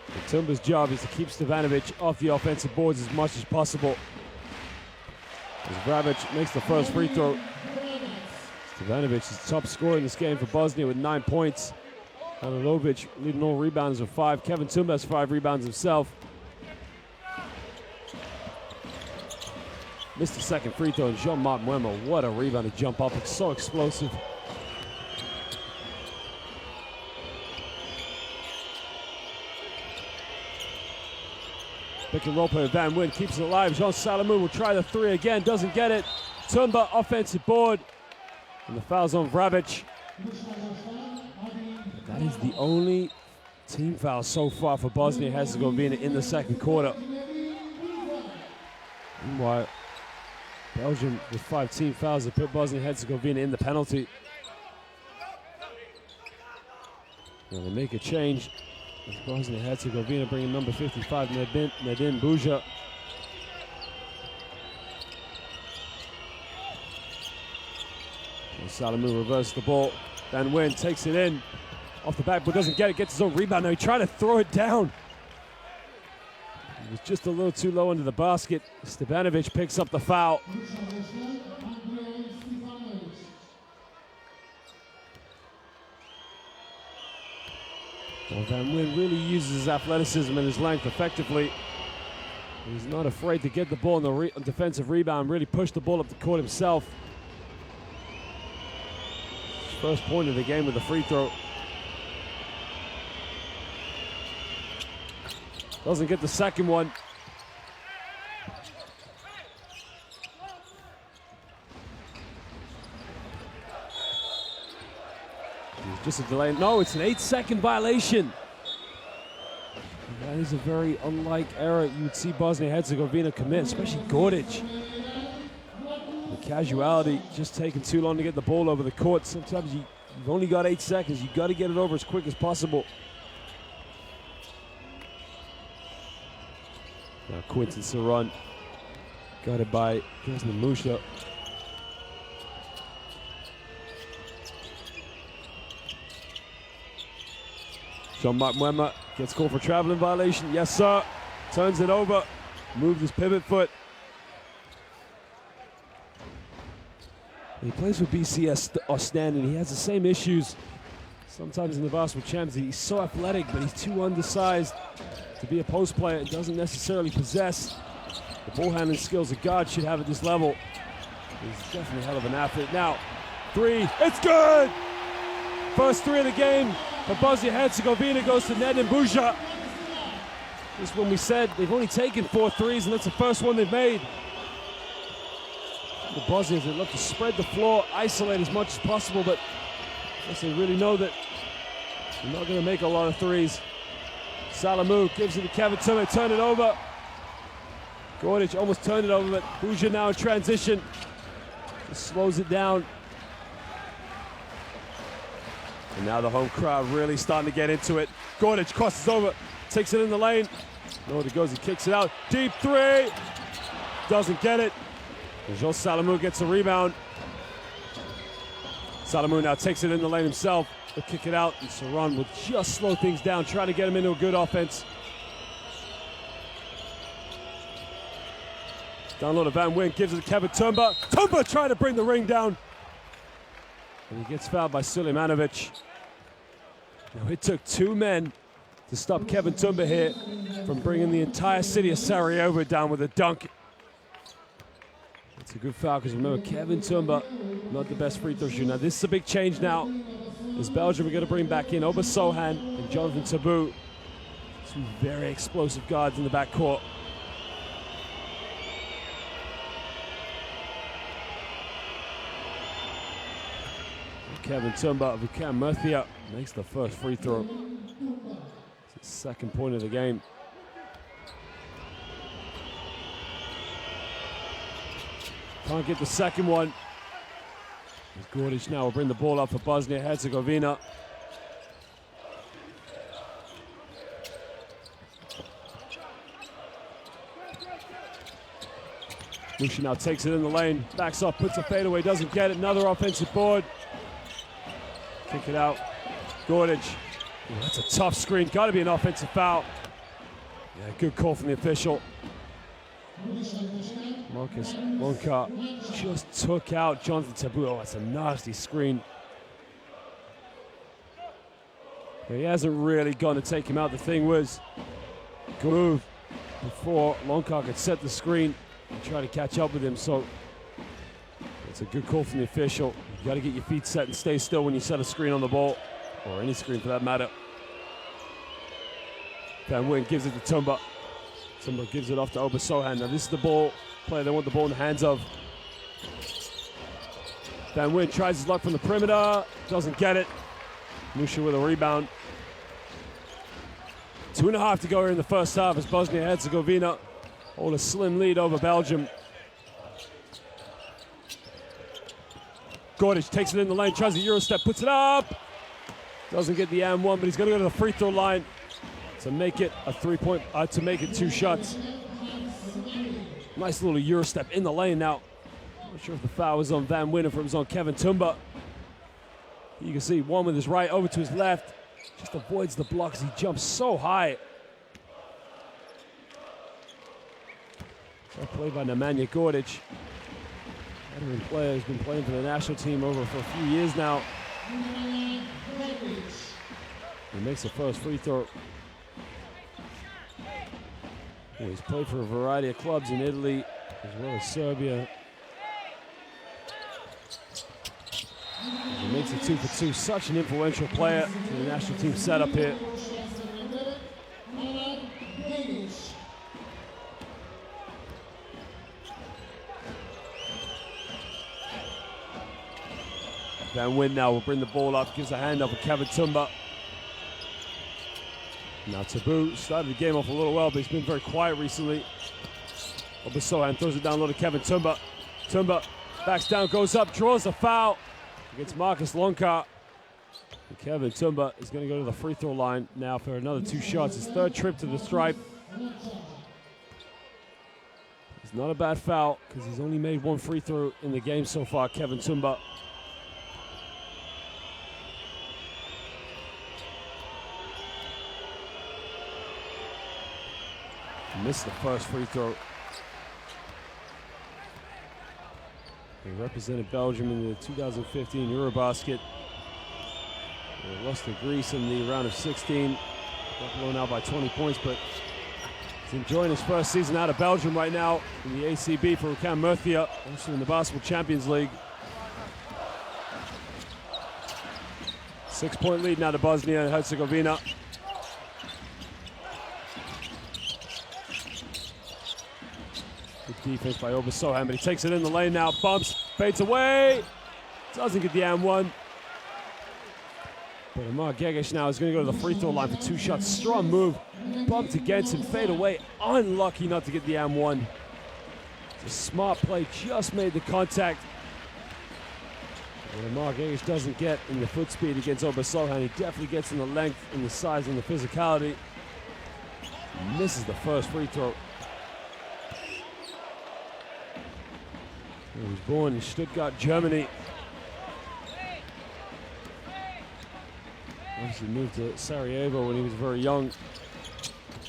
But Tumba's job is to keep Stevanovic off the offensive boards as much as possible. As Vrabic makes the first free throw. Stevanovic is the top scorer in this game for Bosnia with 9 points. Halilovic leading all rebounds with 5. Kevin Tumba has 5 rebounds himself. Missed the second free throw, and Jean-Marc Muema, what a rebound to jump up. It's so explosive. Pick and roll play with Van Wyn, keeps it alive. Jean Salamou will try the 3 again, doesn't get it. Tumba, offensive board. And the foul's on Vrabic. That is the only team foul so far for Bosnia Herzegovina in the second quarter. Meanwhile, Belgium with 5 team fouls have put Bosnia Herzegovina in the penalty. Now they make a change. Bosnia Herzegovina bringing number 55, Nedim Buja. Salamou reverses the ball. Van Wyn takes it in. Off the backboard, doesn't get it, gets his own rebound. Now he tried to throw it down. It was just a little too low under the basket. Stevanovic picks up the foul. Well, Van Wyn really uses his athleticism and his length effectively. He's not afraid to get the ball on the defensive rebound, really push the ball up the court himself. First point of the game with a free throw. Doesn't get the second one. Just a delay. No, it's an 8-second violation. That is a very unlike error you would see Bosnia-Herzegovina commit, especially Gordic. The casuality, just taking too long to get the ball over the court. Sometimes you've only got 8 seconds. You've got to get it over as quick as possible. Now Quinton Saran, guarded by Desmond Musha. Jean-Marc Muema gets called for traveling violation. Yes, sir. Turns it over. Moved his pivot foot. He plays for BCS Ostend, and he has the same issues sometimes in the basketball champs. He's so athletic, but he's too undersized to be a post player and doesn't necessarily possess the ball handling skills a guard should have at this level. He's definitely a hell of an athlete. Now, 3, it's good! First 3 of the game for Bosnia-Herzegovina goes to Nedim Buja. Just when we said they've only taken 4 threes, and that's the first one they've made. The Bosnians, they love to spread the floor, isolate as much as possible, but I guess they really know that they're not going to make a lot of threes. Salamu gives it to Kevin Tumba, turn it over. Gordic almost turned it over, but Buja now in transition. Just slows it down. And now the home crowd really starting to get into it. Gordic crosses over, takes it in the lane. Nowhere it goes, he kicks it out. Deep three. Doesn't get it. Joe Salamu gets the rebound. Salamu now takes it in the lane himself. He'll kick it out, and Saran will just slow things down, trying to get him into a good offense. Down low to Van Wyn, gives it to Kevin Tumba. Tumba trying to bring the ring down. And he gets fouled by Sulemanovic. Now it took 2 men to stop Kevin Tumba here from bringing the entire city of Sarajevo down with a dunk. It's a good foul because remember, Kevin Tumba, not the best free throw shooter. Now this is a big change now. As Belgium are going to bring back in Oba Sohan and Jonathan Tabu. 2 very explosive guards in the backcourt. Kevin Tumba of Vukan Murthia makes the first free throw. It's the 2nd point of the game. Can't get the 2nd one. Gordic now will bring the ball up for Bosnia Herzegovina. Musha now takes it in the lane, backs up, puts a fadeaway, doesn't get it. Another offensive board. Kick it out. Gordic. Ooh, that's a tough screen. Got to be an offensive foul. Yeah, good call from the official. Marcus Lonka just took out Jonathan Tabu. Oh, that's a nasty screen. But he hasn't really gone to take him out. The thing was, good move before Lonka could set the screen and try to catch up with him. So it's a good call from the official. You got to get your feet set and stay still when you set a screen on the ball, or any screen for that matter. Van Wyn gives it to Tumba. Tumba gives it off to Oba Sohan. Now this is the ball player they want the ball in the hands of. Van Wyn tries his luck from the perimeter, doesn't get it. Musha with a rebound. 2.5 to go here in the first half as Bosnia Herzegovina hold a slim lead over Belgium. Gordic takes it in the lane, tries the Euro step, puts it up. Doesn't get the and 1, but he's going to go to the free throw line to make it a 3-point, to make it 2 shots. Nice little Euro step in the lane now. Not sure if the foul was on Van Wyn or if it was on Kevin Tumba. You can see one with his right over to his left. Just avoids the block as he jumps so high. Well played by Nemanja Gordic. Veteran player who's been playing for the national team for a few years now. He makes the first free throw. Well, he's played for a variety of clubs in Italy as well as Serbia. He makes it 2 for 2. Such an influential player to the national team setup here. Van Wyn now will bring the ball up, gives a hand up for Kevin Tumba. Now Tabu started the game off a little well, but he's been very quiet recently. Oba Sohan throws it down low to Kevin Tumba. Tumba backs down, goes up, draws a foul against Marcus Lonka. And Kevin Tumba is going to go to the free throw line now for another 2 shots. His 3rd trip to the stripe. It's not a bad foul because he's only made 1 free throw in the game so far, Kevin Tumba. Missed the first free throw. He represented Belgium in the 2015 Eurobasket. They lost to Greece in the round of 16. Got blown out by 20 points, but he's enjoying his first season out of Belgium right now in the ACB for Vukan Murthia, also in the Basketball Champions League. 6-point lead now to Bosnia and Herzegovina. Good defense by Oba Sohan, but he takes it in the lane now, bumps, fades away, doesn't get the and 1. But Amar Gegic now is going to go to the free throw line for 2 shots. Strong move bumped against him, fade away, unlucky not to get the M1. It's a smart play, just made the contact. And Mark Egic doesn't get in the foot speed against Sohan. He definitely gets in the length and the size and the physicality. He misses the first free throw. He was born in Stuttgart, Germany. Obviously moved to Sarajevo when he was very young.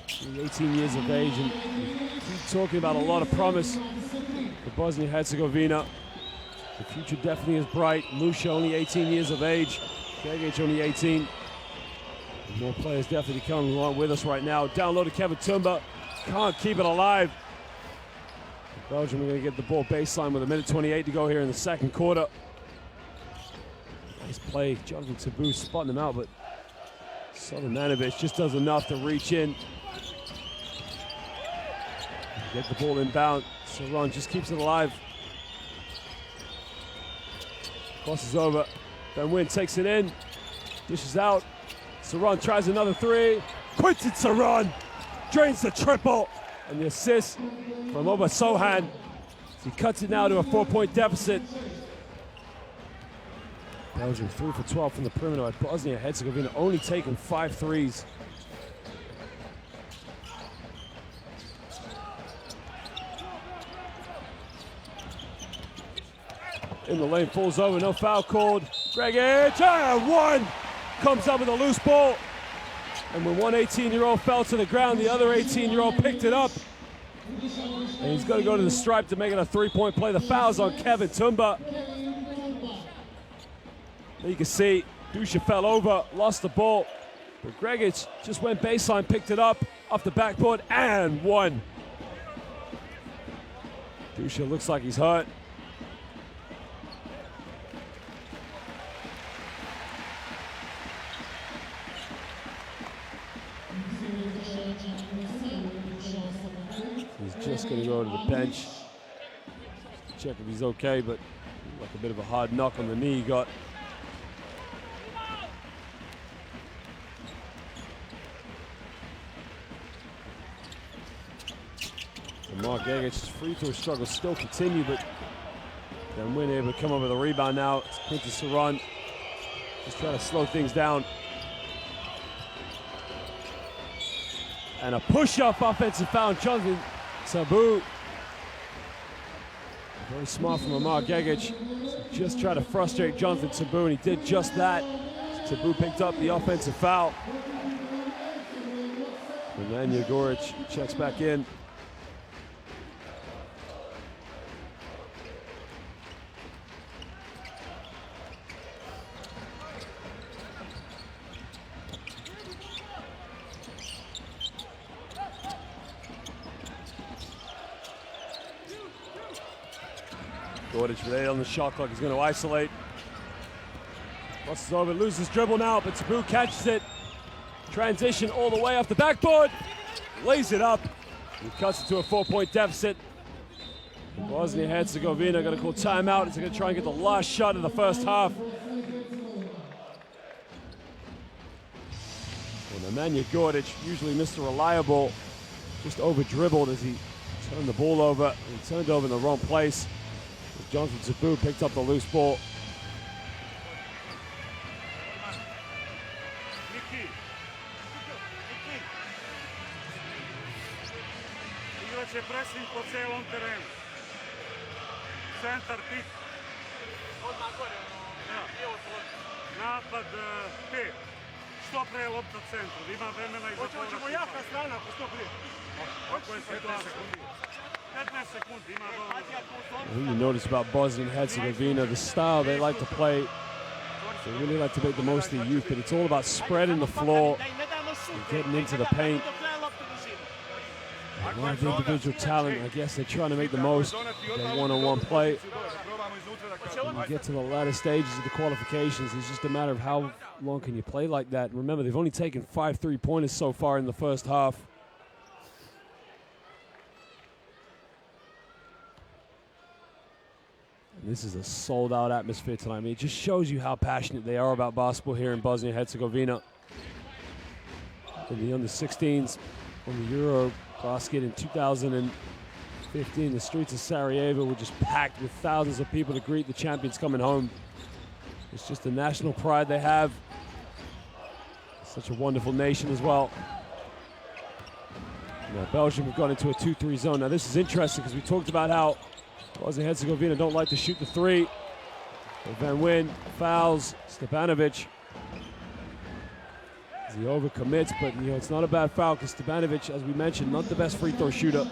He was 18 years of age, and we keep talking about a lot of promise for Bosnia Herzegovina. The future definitely is bright. Lucia only 18 years of age. Kegic only 18. And more players definitely coming along with us right now. Down low to Kevin Tumba. Can't keep it alive. Belgium are going to get the ball baseline with 1:28 to go here in the second quarter. Nice play. Jonathan Tabou spotting him out, but Solimanovic just does enough to reach in. Get the ball inbound. Saran just keeps it alive. Crosses over. Ben Wynn takes it in. Dishes out. Saran tries another three. Quinton Saran drains the triple. And the assist from Sohan. He cuts it now to a 4-point deficit. Belgium 3 for 12 from the perimeter. Bosnia Herzegovina only taking 5 threes. In the lane, falls over, no foul called. Gregic, one! Comes up with a loose ball. And when one 18-year-old fell to the ground, the other 18-year-old picked it up. And he's going to go to the stripe to make it a 3-point play. The foul's on Kevin Tumba. There you can see, Dusha fell over, lost the ball. But Gregic just went baseline, picked it up, off the backboard, and won. Dusha looks like he's hurt. He's just going to go to the bench. Check if he's okay, but like a bit of a hard knock on the knee he got. And Mark Egic's free throw struggles still continue, but Ben Wynn able to come up with a rebound now. It's Quinton Saran just trying to slow things down. And a push-up offensive foul on Jonathan Tabou. Very smart from Mark Egic. Just try to frustrate Jonathan Tabou, and he did just that. Tabou picked up the offensive foul. And then Jegoric checks back in. Gordich related on the shot clock. He's going to isolate. Crosses over, loses dribble now, but Tabou catches it. Transition all the way off the backboard. Lays it up. He cuts it to a 4-point deficit. Bosnia Herzegovina going to call timeout. It's going to try and get the last shot of the first half. Well, Nemanja Gordich, usually Mr. Reliable, just over-dribbled as he turned the ball over. He turned over in the wrong place. Jonathan Tabou picked up the loose ball. Igraće pressing po celom terenu. Centar pik. Odmah gore, napad 5. Što pre lopta centru, ima vremena i za povrat. Hoćemo jaka strana, ako što prije. Kako je situacija? What you notice about Bosnia and Herzegovina, the style they like to play, they really like to make the most of the youth, but it's all about spreading the floor and getting into the paint. A lot of individual talent, I guess they're trying to make the most of their one-on-one play. When you get to the latter stages of the qualifications, it's just a matter of how long can you play like that. Remember, they've only taken 5 3-pointers so far in the first half. This is a sold-out atmosphere tonight. I mean, it just shows you how passionate they are about basketball here in Bosnia and Herzegovina. in the under-16s on the Euro basket in 2015. The streets of Sarajevo were just packed with thousands of people to greet the champions coming home. It's just the national pride they have. Such a wonderful nation as well. Now Belgium have gone into a 2-3 zone. Now this is interesting because we talked about how Bosnia Herzegovina don't like to shoot the three. But Van Wyn fouls Stepanovic. He overcommits, but you know it's not a bad foul because Stepanovic, as we mentioned, not the best free throw shooter.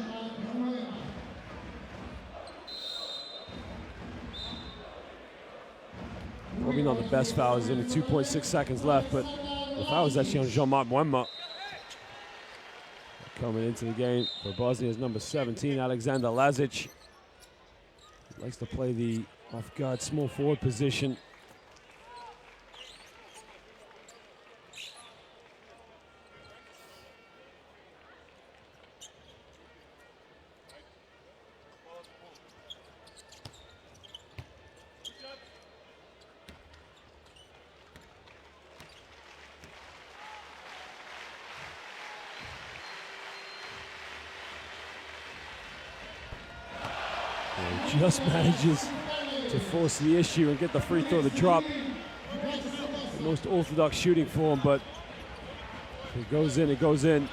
Probably not the best foul. There's only 2.6 seconds left, but the foul is actually on Jean-Marc Muemma. Coming into the game for Bosnia's number 17, Alexander Lazic. He likes to play the off-guard small forward position. Just manages to force the issue and get the free throw to drop. The most orthodox shooting for him, but if it goes in, it goes in.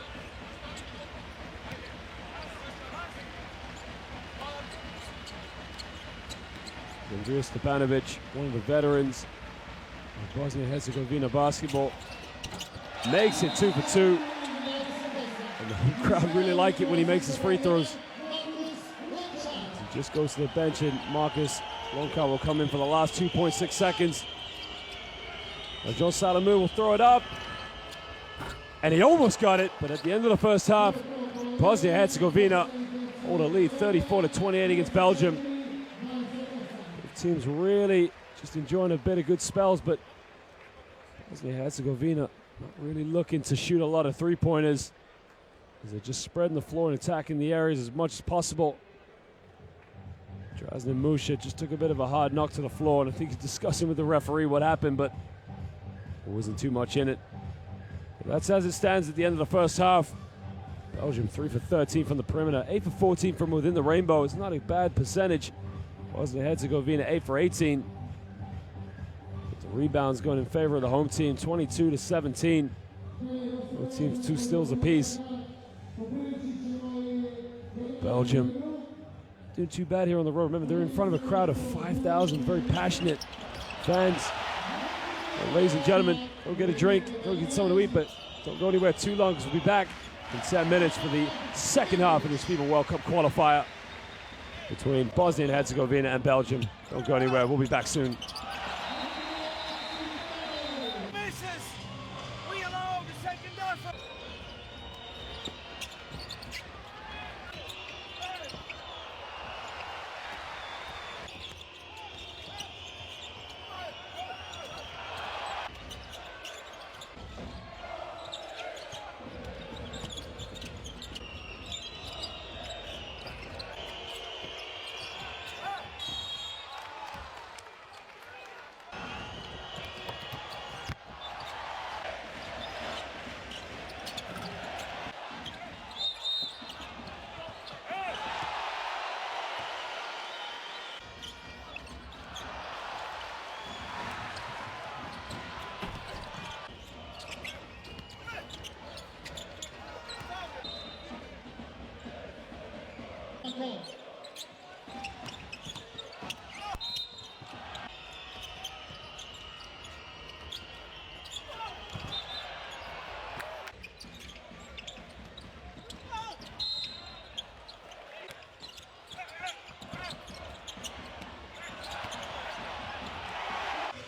Andrija Stepanovic, one of the veterans of Bosnia Herzegovina basketball, makes it 2 for 2. And the home crowd really like it when he makes his free throws. Just goes to the bench, and Marcus Lonka will come in for the last 2.6 seconds. Now John Salamu will throw it up. And he almost got it, but at the end of the first half, Bosnia-Herzegovina hold a lead 34-28 against Belgium. The team's really just enjoying a bit of good spells, but Bosnia-Herzegovina not really looking to shoot a lot of three-pointers, as they're just spreading the floor and attacking the areas as much as possible. Drazen Musha just took a bit of a hard knock to the floor, and I think he's discussing with the referee what happened, but there wasn't too much in it. But that's as it stands at the end of the first half. Belgium 3 for 13 from the perimeter, 8 for 14 from within the rainbow. It's not a bad percentage. Bosnia-Herzegovina 8 for 18. But the rebounds going in favor of the home team, 22-17. Both teams 2 steals apiece. Belgium doing too bad here on the road. Remember, they're in front of a crowd of 5,000 very passionate fans. Well, ladies and gentlemen, go get a drink, go get something to eat, but don't go anywhere too long because we'll be back in 10 minutes for the second half of this FIBA World Cup qualifier between Bosnia and Herzegovina and Belgium. Don't go anywhere, we'll be back soon.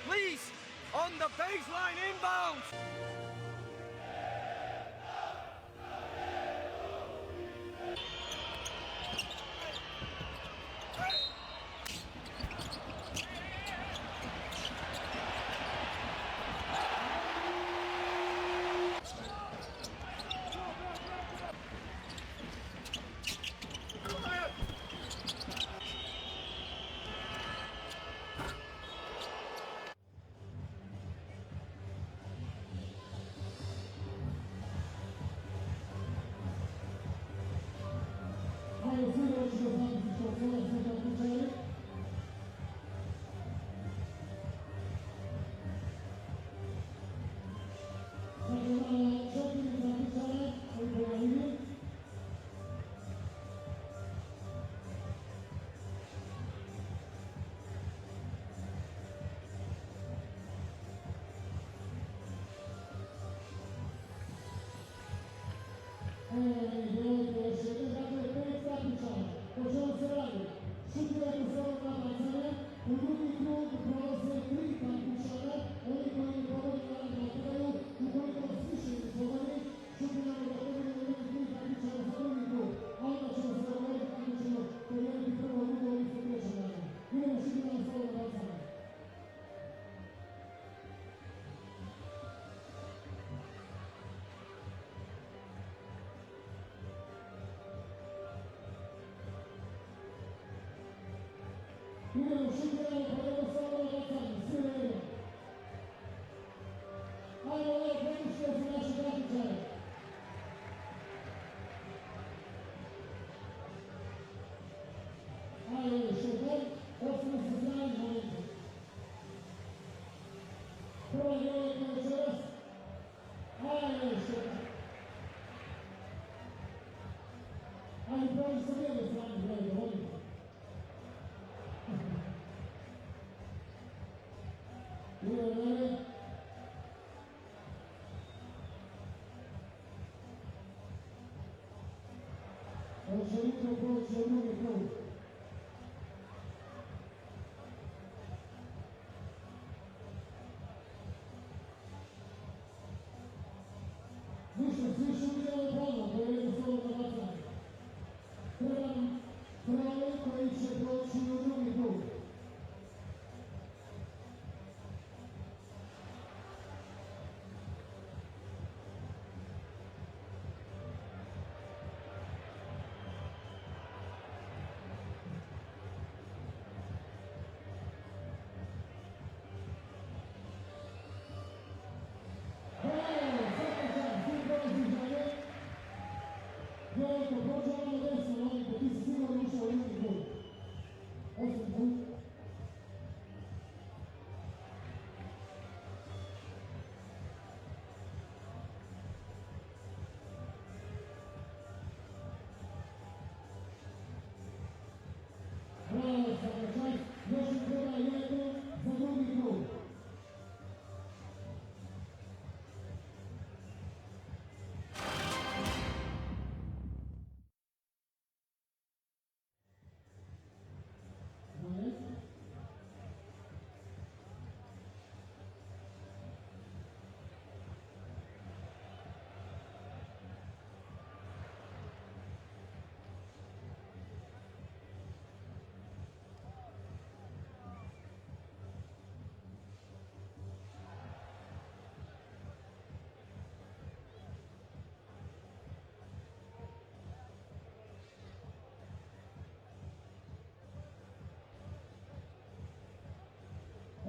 Please, on the baseline inbounds.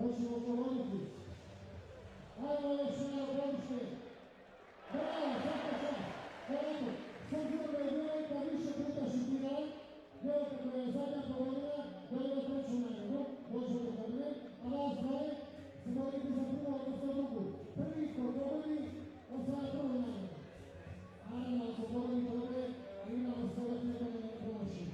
Hoćemo govoriti. Ajmo još na godište. Bravo, svaka čast. Ovako, s obzirom da je djevojka više puta šutirala, djevojka koja je zadnja pogodila, dobila treću nagradu, dođe do godine, a vas dvoje se boriti za prvu, odnosno drugu. Prvi ko pogodi, osvaja prvu nagradu. Naravno, ako pogodi dobre, imamo stavati nekome na pomoći.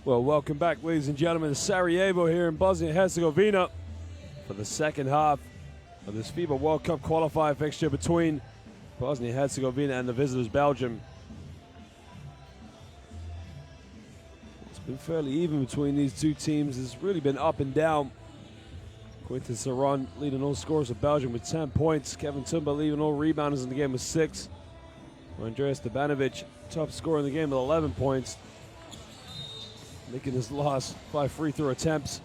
Well, welcome back, ladies and gentlemen, to Sarajevo here in Bosnia Herzegovina for the second half of this FIBA World Cup qualifier fixture between Bosnia Herzegovina and the visitors Belgium. It's been fairly even between these two teams. It's really been up and down. Quinten Saron leading all scorers of Belgium with 10 points. Kevin Tumba leading all rebounders in the game with 6. Andreas Stebanovic, top scorer in the game with 11 points. Making his last 5 free throw attempts.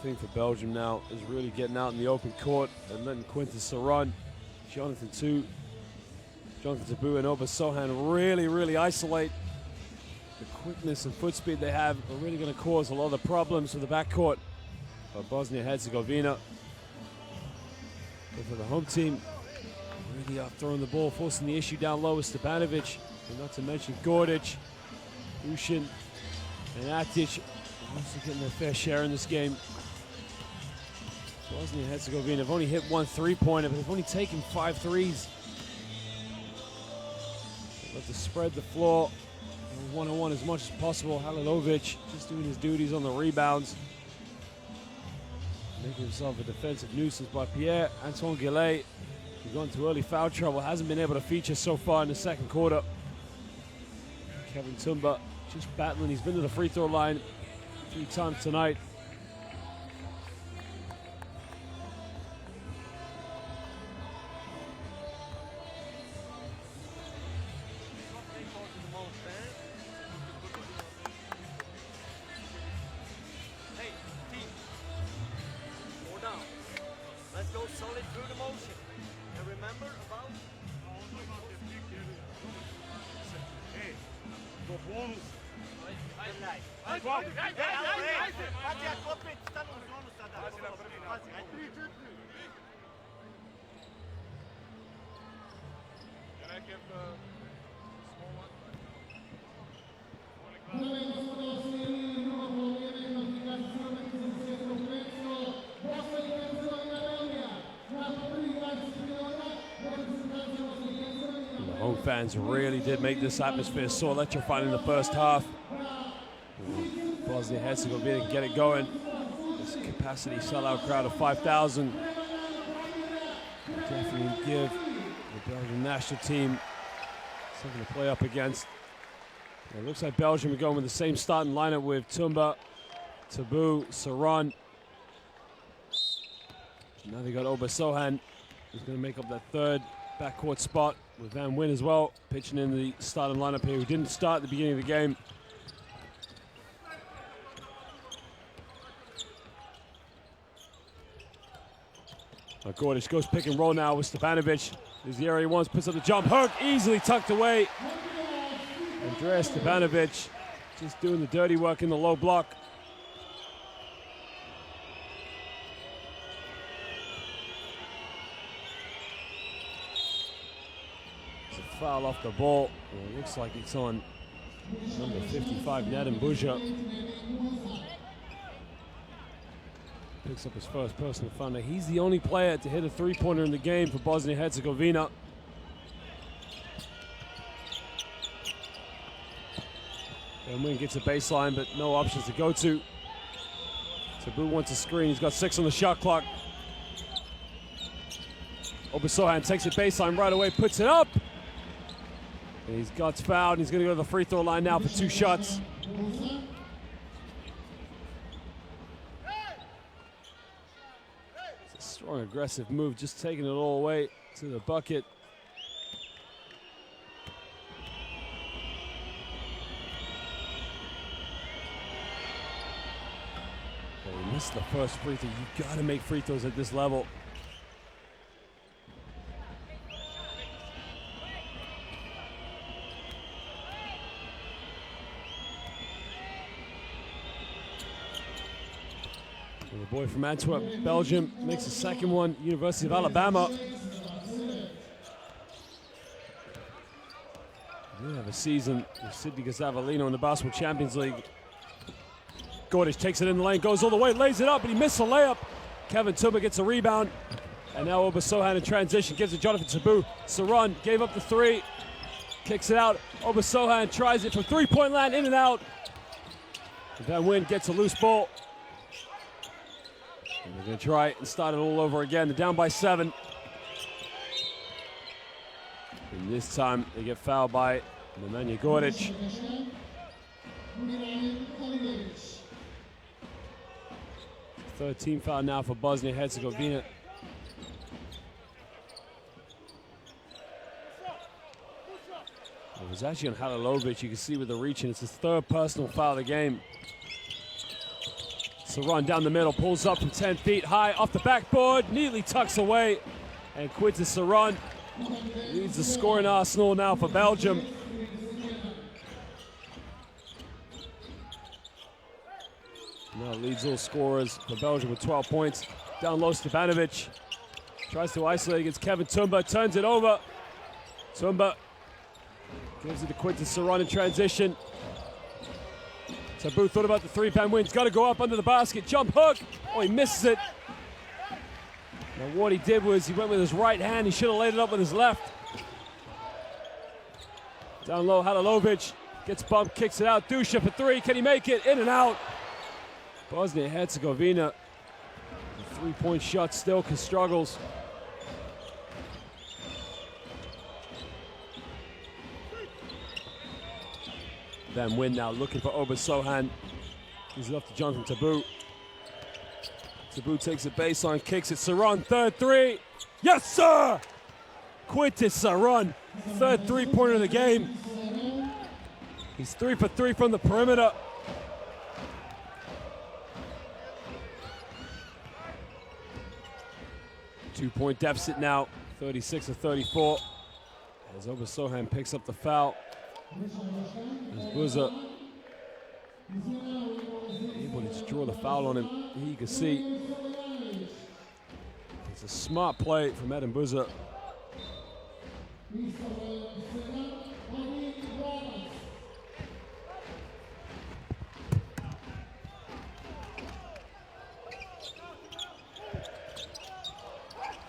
Thing for Belgium now is really getting out in the open court and letting Quinten Saron, Jonathan Tebou and Oba Sohan really isolate. The quickness and foot speed they have are really going to cause a lot of the problems for the backcourt of Bosnia Herzegovina. But for the home team, really out throwing the ball, forcing the issue down low with Stebanovic, and not to mention Gordic, Ushin, and Atic also getting their fair share in this game. Bosnia Herzegovina have only hit 1 3-pointer, but they've only taken 5 threes. They love to spread the floor one-on-one as much as possible. Halilovic just doing his duties on the rebounds. Making himself a defensive nuisance by Pierre-Antoine Gillet, who got into early foul trouble, hasn't been able to feature so far in the second quarter. Kevin Tumba just battling. He's been to the free throw line 3 times tonight. Home fans really did make this atmosphere so electrifying in the first half. Bosnia Herzegovina can get it going. This capacity sellout crowd of 5,000 definitely give the Belgian national team something to play up against. It looks like Belgium are going with the same starting lineup with Tumba, Tebou, Saron. Now they got Oba Sohan, who's going to make up that third backcourt spot with Van Wyn as well, pitching in the starting lineup here, who didn't start at the beginning of the game. Gordic goes pick and roll now with Stebanovic. There's the area he wants, puts up the jump hook, easily tucked away. Andreas Stebanovic just doing the dirty work in the low block. Foul off the ball. Well, it looks like it's on number 55, Nedim Buja. Picks up his first personal foul. Now, he's the only player to hit a 3-pointer in the game for Bosnia Herzegovina. Van Wyn gets a baseline, but no options to go to. Tebou wants a screen. He's got 6 on the shot clock. Oba Sohan takes it baseline right away, puts it up. He's got fouled. He's going to go to the free throw line now for 2 shots. It's a strong, aggressive move, just taking it all away to the bucket. Well, he missed the first free throw. You've got to make free throws at this level. The boy from Antwerp, Belgium, makes the second one. University of Alabama. We have a season with Sidney Gazavalino in the Basketball Champions League. Gordic takes it in the lane, goes all the way, lays it up, and he missed a layup. Kevin Tumba gets a rebound. And now Obasohan in transition, gives it Jonathan Tabu. Saran gave up the three, kicks it out. Obasohan tries it from three-point land, in and out. Van Wyn gets a loose ball. And they're gonna try and start it all over again. They're down by 7. And this time they get fouled by Nemanja Gordic. Third team foul now for Bosnia Herzegovina. It was actually on Halilovic. You can see with the reach, and it's his third personal foul of the game. Saran down the middle, pulls up from 10 feet high, off the backboard, neatly tucks away, and Quintus Saran leads the scoring arsenal now for Belgium. Now leads all scorers for Belgium with 12 points. Down low, Stevanovic tries to isolate against Kevin Tumba, turns it over. Tumba gives it to Quintus Saran in transition. Tabu thought about the three. Van Wyn's got to go up under the basket. Jump hook. Oh, he misses it. Now what he did was he went with his right hand. He should have laid it up with his left. Down low, Halilovic gets bumped, kicks it out. Dusha for three. Can he make it? In and out. Bosnia Herzegovina, the three-point shot still struggles. Van Wyn now looking for Obasohan. He's left to Jonathan Tabu. Tabu takes it baseline, kicks it. Saran, third three. Yes, sir! Quintus Saran, third three-pointer of the game. He's 3 for 3 from the perimeter. Two-point deficit now, 36 to 34. As Obasohan picks up the foul. As Buza able to just draw the foul on him. Here you can see it's a smart play from Adam Buza.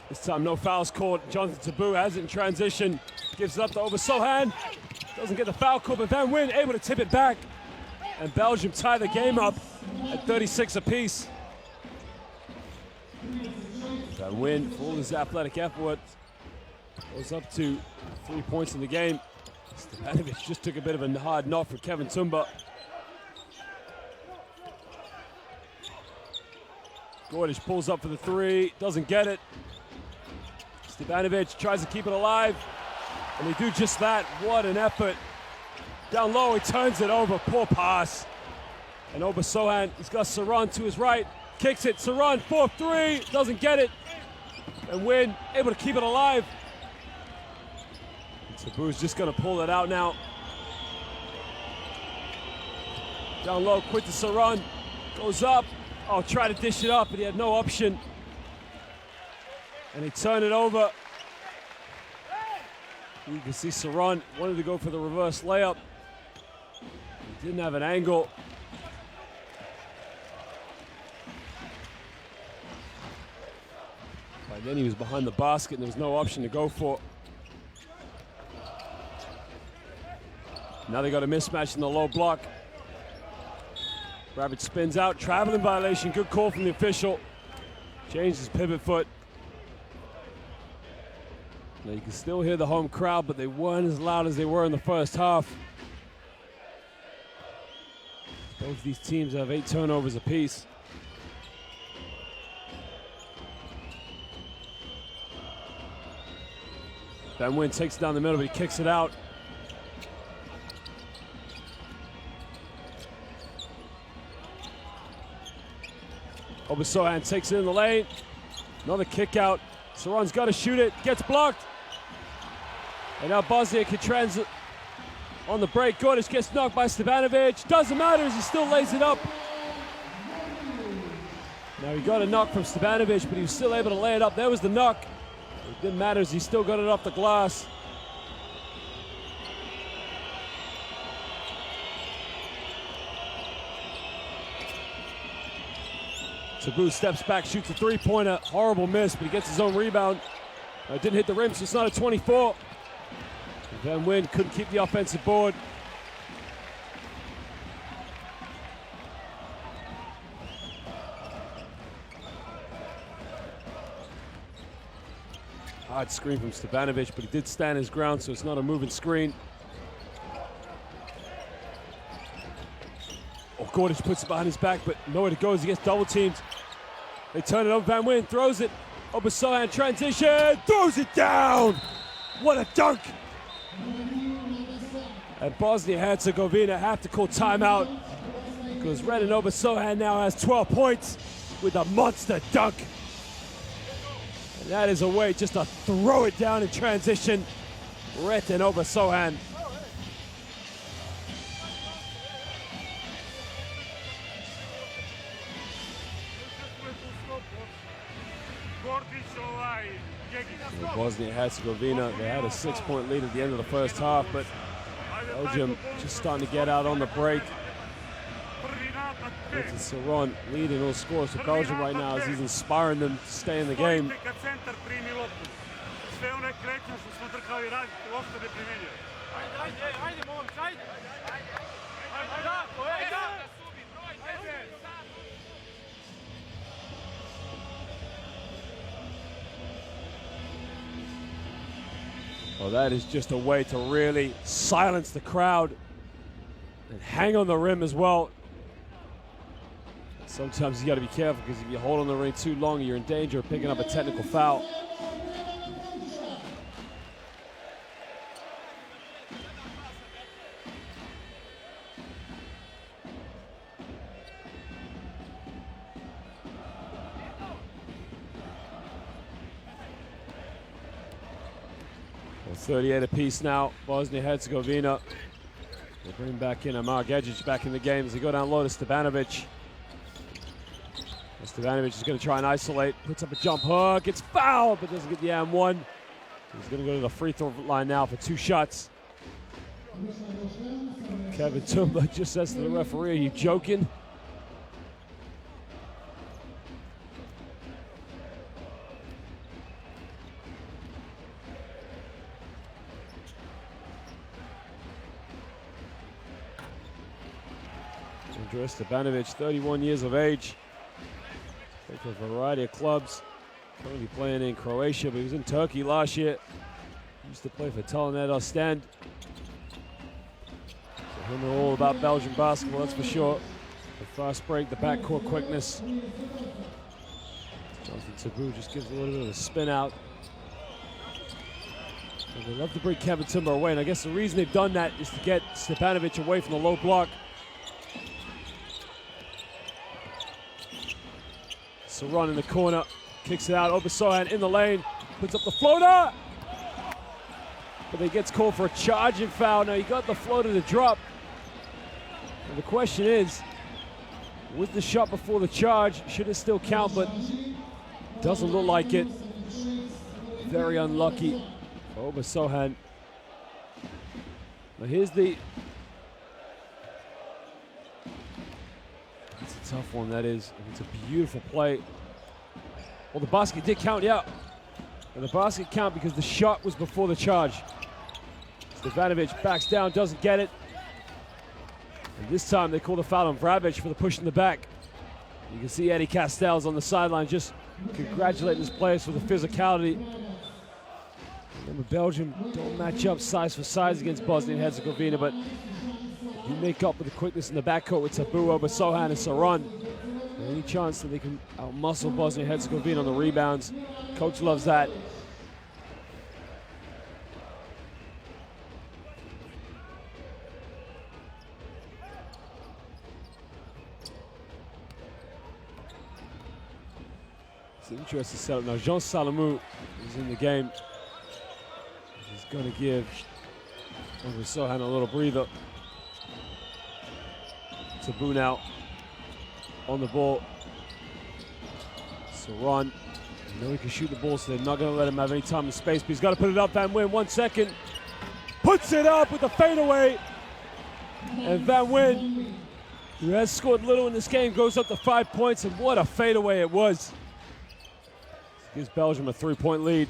This time no fouls called. Jonathan Tabu has it in transition. Gives it up to Obasohan. Doesn't get the foul call, but Van Wyn able to tip it back. And Belgium tie the game up at 36 apiece. Van Wyn, for all his athletic effort, goes up to 3 points in the game. Stevanovic just took a bit of a hard knock for Kevin Tumba. Gordic pulls up for the three, doesn't get it. Stevanovic tries to keep it alive. And they do just that. What an effort. Down low, he turns it over. Poor pass. And Obasohan, he's got Saran to his right. Kicks it. Saran, 4-3. Doesn't get it. And Wyn able to keep it alive. Tabu's just going to pull it out now. Down low, Quintus Saran goes up. Oh, try to dish it up, but he had no option. And he turned it over. You can see Saran wanted to go for the reverse layup. He didn't have an angle. By then he was behind the basket and there was no option to go for. Now they got a mismatch in the low block. Rabbit spins out, traveling violation. Good call from the official. Changed his pivot foot. Now you can still hear the home crowd, but they weren't as loud as they were in the first half. Both these teams have 8 turnovers apiece. Van Wyn takes it down the middle, but he kicks it out. Obasohan takes it in the lane. Another kick out. Saran's got to shoot it, gets blocked. And now Bosnia can transit on the break. Gordic gets knocked by Stevanovic. Doesn't matter as he still lays it up. Now he got a knock from Stevanovic, but he was still able to lay it up. There was the knock. It didn't matter as he still got it off the glass. Taboo steps back, shoots a three-pointer. Horrible miss, but he gets his own rebound. It didn't hit the rim, so it's not a 24. Van Wyn couldn't keep the offensive board. Hard screen from Stevanovic, but he did stand his ground, so it's not a moving screen. Oh, Gordic puts it behind his back, but nowhere to go as he gets double teamed. They turn it over, Van Wyn throws it. Obasohan transition, throws it down! What a dunk! And Bosnia Herzegovina have to call timeout because Renan Obasohan now has 12 points with a monster dunk. And that is a way just to throw it down in transition. Renan Obasohan. Bosnia Herzegovina, they had a 6-point lead at the end of the first half, but Belgium just starting to get out on the break. It's Saron leading all scores for Belgium right now as he's inspiring them to stay in the game. Well, that is just a way to really silence the crowd and hang on the rim as well. Sometimes you got to be careful because if you hold on the ring too long, you're in danger of picking up a technical foul. Well, 38 apiece now, Bosnia Herzegovina. They bring back in Amar Gedjic back in the game as they go down low to Stevanovic. Stevanovic is going to try and isolate, puts up a jump hook, gets fouled, but doesn't get the M1. He's going to go to the free throw line now for 2 shots. Kevin Tumba just says to the referee, "Are you joking?" Andres Stevanovic, 31 years of age. Played for a variety of clubs. Currently playing in Croatia, but he was in Turkey last year. He used to play for Telenet Ostend. So him are all about Belgian basketball, that's for sure. The fast break, the backcourt quickness. Jonathan Taboo just gives a little bit of a spin out. So they love to bring Kevin Tumba away, and I guess the reason they've done that is to get Stevanovic away from the low block. Saron in the corner, kicks it out. Obasohan in the lane, puts up the floater. But he gets called for a charging foul. Now he got the floater to drop. And the question is, with the shot before the charge, should it still count? But doesn't look like it. Very unlucky for Obasohan. Now here's the... It's a tough one, that is. It's a beautiful play. Well, the basket did count, yeah. And the basket count because the shot was before the charge. Stevanovic backs down, doesn't get it. And this time they call the foul on Vrabic for the push in the back. You can see Eddie Castells on the sideline just congratulating his players for the physicality. Remember, Belgium don't match up size for size against Bosnia and Herzegovina, but you make up with the quickness in the backcourt with Taboo, Obasohan, and Saron. Any chance that they can outmuscle Bosnia and Herzegovina on the rebounds. Coach loves that. It's an interesting setup. Now, Jean Salamou is in the game. He's going to give Obasohan a little breather. Taboo now on the ball. So Ron, you know he can shoot the ball, so they're not going to let him have any time and space, but he's got to put it up. Van Wyn, 1 second. Puts it up with the fadeaway. And Van Wyn, who has scored little in this game, goes up to 5 points, and what a fadeaway it was. Gives Belgium a 3-point lead.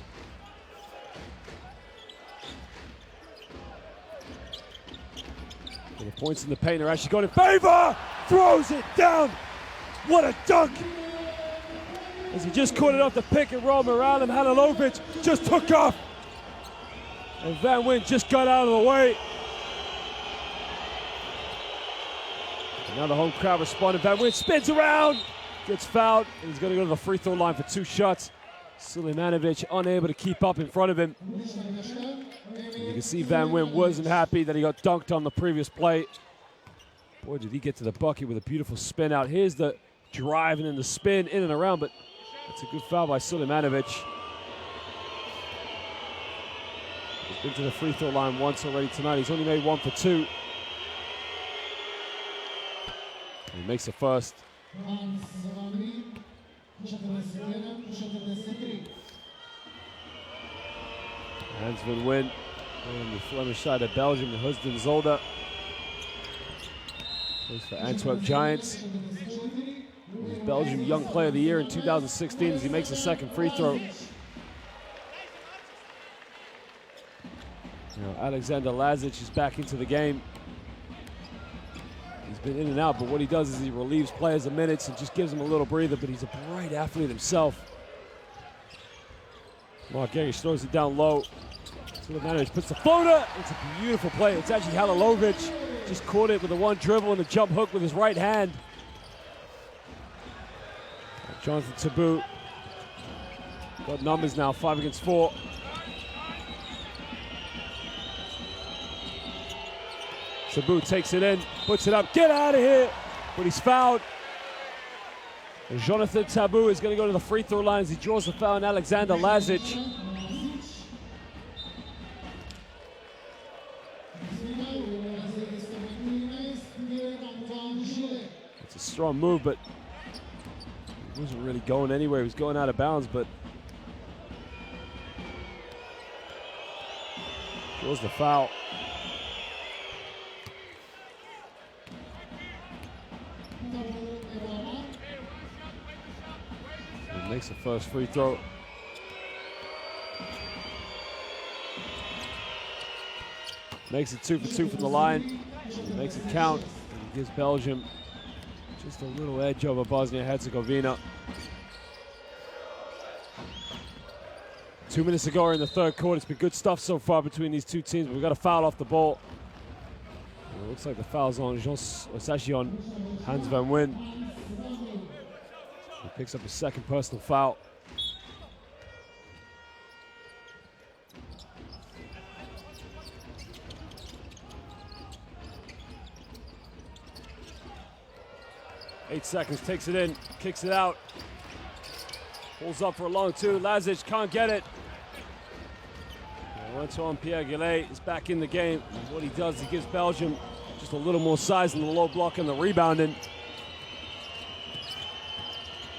And the points in the paint are actually going in favor. Throws it down. What a dunk. As he just caught it off the pick and roll, Miralem Halilovic just took off. And Van Wyn just got out of the way. And now the home crowd responded. Van Wyn spins around, gets fouled, and he's going to go to the free throw line for 2 shots. Sulemanovic unable to keep up in front of him. And you can see Van Wyn wasn't happy that he got dunked on the previous play. Boy, did he get to the bucket with a beautiful spin out. Here's the drive and then the spin in and around, but it's a good foul by Sulemanovic. He's been to the free throw line once already tonight. He's only made 1 for 2. And he makes the first. Hans Van Wyn on the Flemish side of Belgium, the Husden Zolder. Plays for Antwerp Giants. He's Belgium Young Player of the Year in 2016 as he makes the second free throw. Now Alexander Lazic is back into the game. He's been in and out, but what he does is he relieves players of minutes and just gives them a little breather, but he's a bright athlete himself. Mark Gerish throws it down low. Sulemanovic puts the floater. It's a beautiful play. It's actually Halilovic. Just caught it with a 1 dribble and a jump hook with his right hand. Jonathan Tabou got numbers now, 5 against 4. Tabou takes it in, puts it up, get out of here, but he's fouled. And Jonathan Tabou is going to go to the free throw line as he draws the foul on Alexander Lazic. It's a strong move, but he wasn't really going anywhere. He was going out of bounds, but draws the foul. He makes the first free throw. Makes it 2 for 2 from the line. He makes it count. And he gives Belgium just a little edge over Bosnia Herzegovina. 2 minutes to go in the third quarter. It's been good stuff so far between these two teams. We've got a foul off the ball. And it looks like the foul's on it's actually on Hans Van Wyn. He picks up his second personal foul. Eight seconds, takes it in, kicks it out. Pulls up for a long 2. Lazic can't get it. Antoine Pierre-Gillet is back in the game. And what he does, he gives Belgium just a little more size in the low block and the rebounding.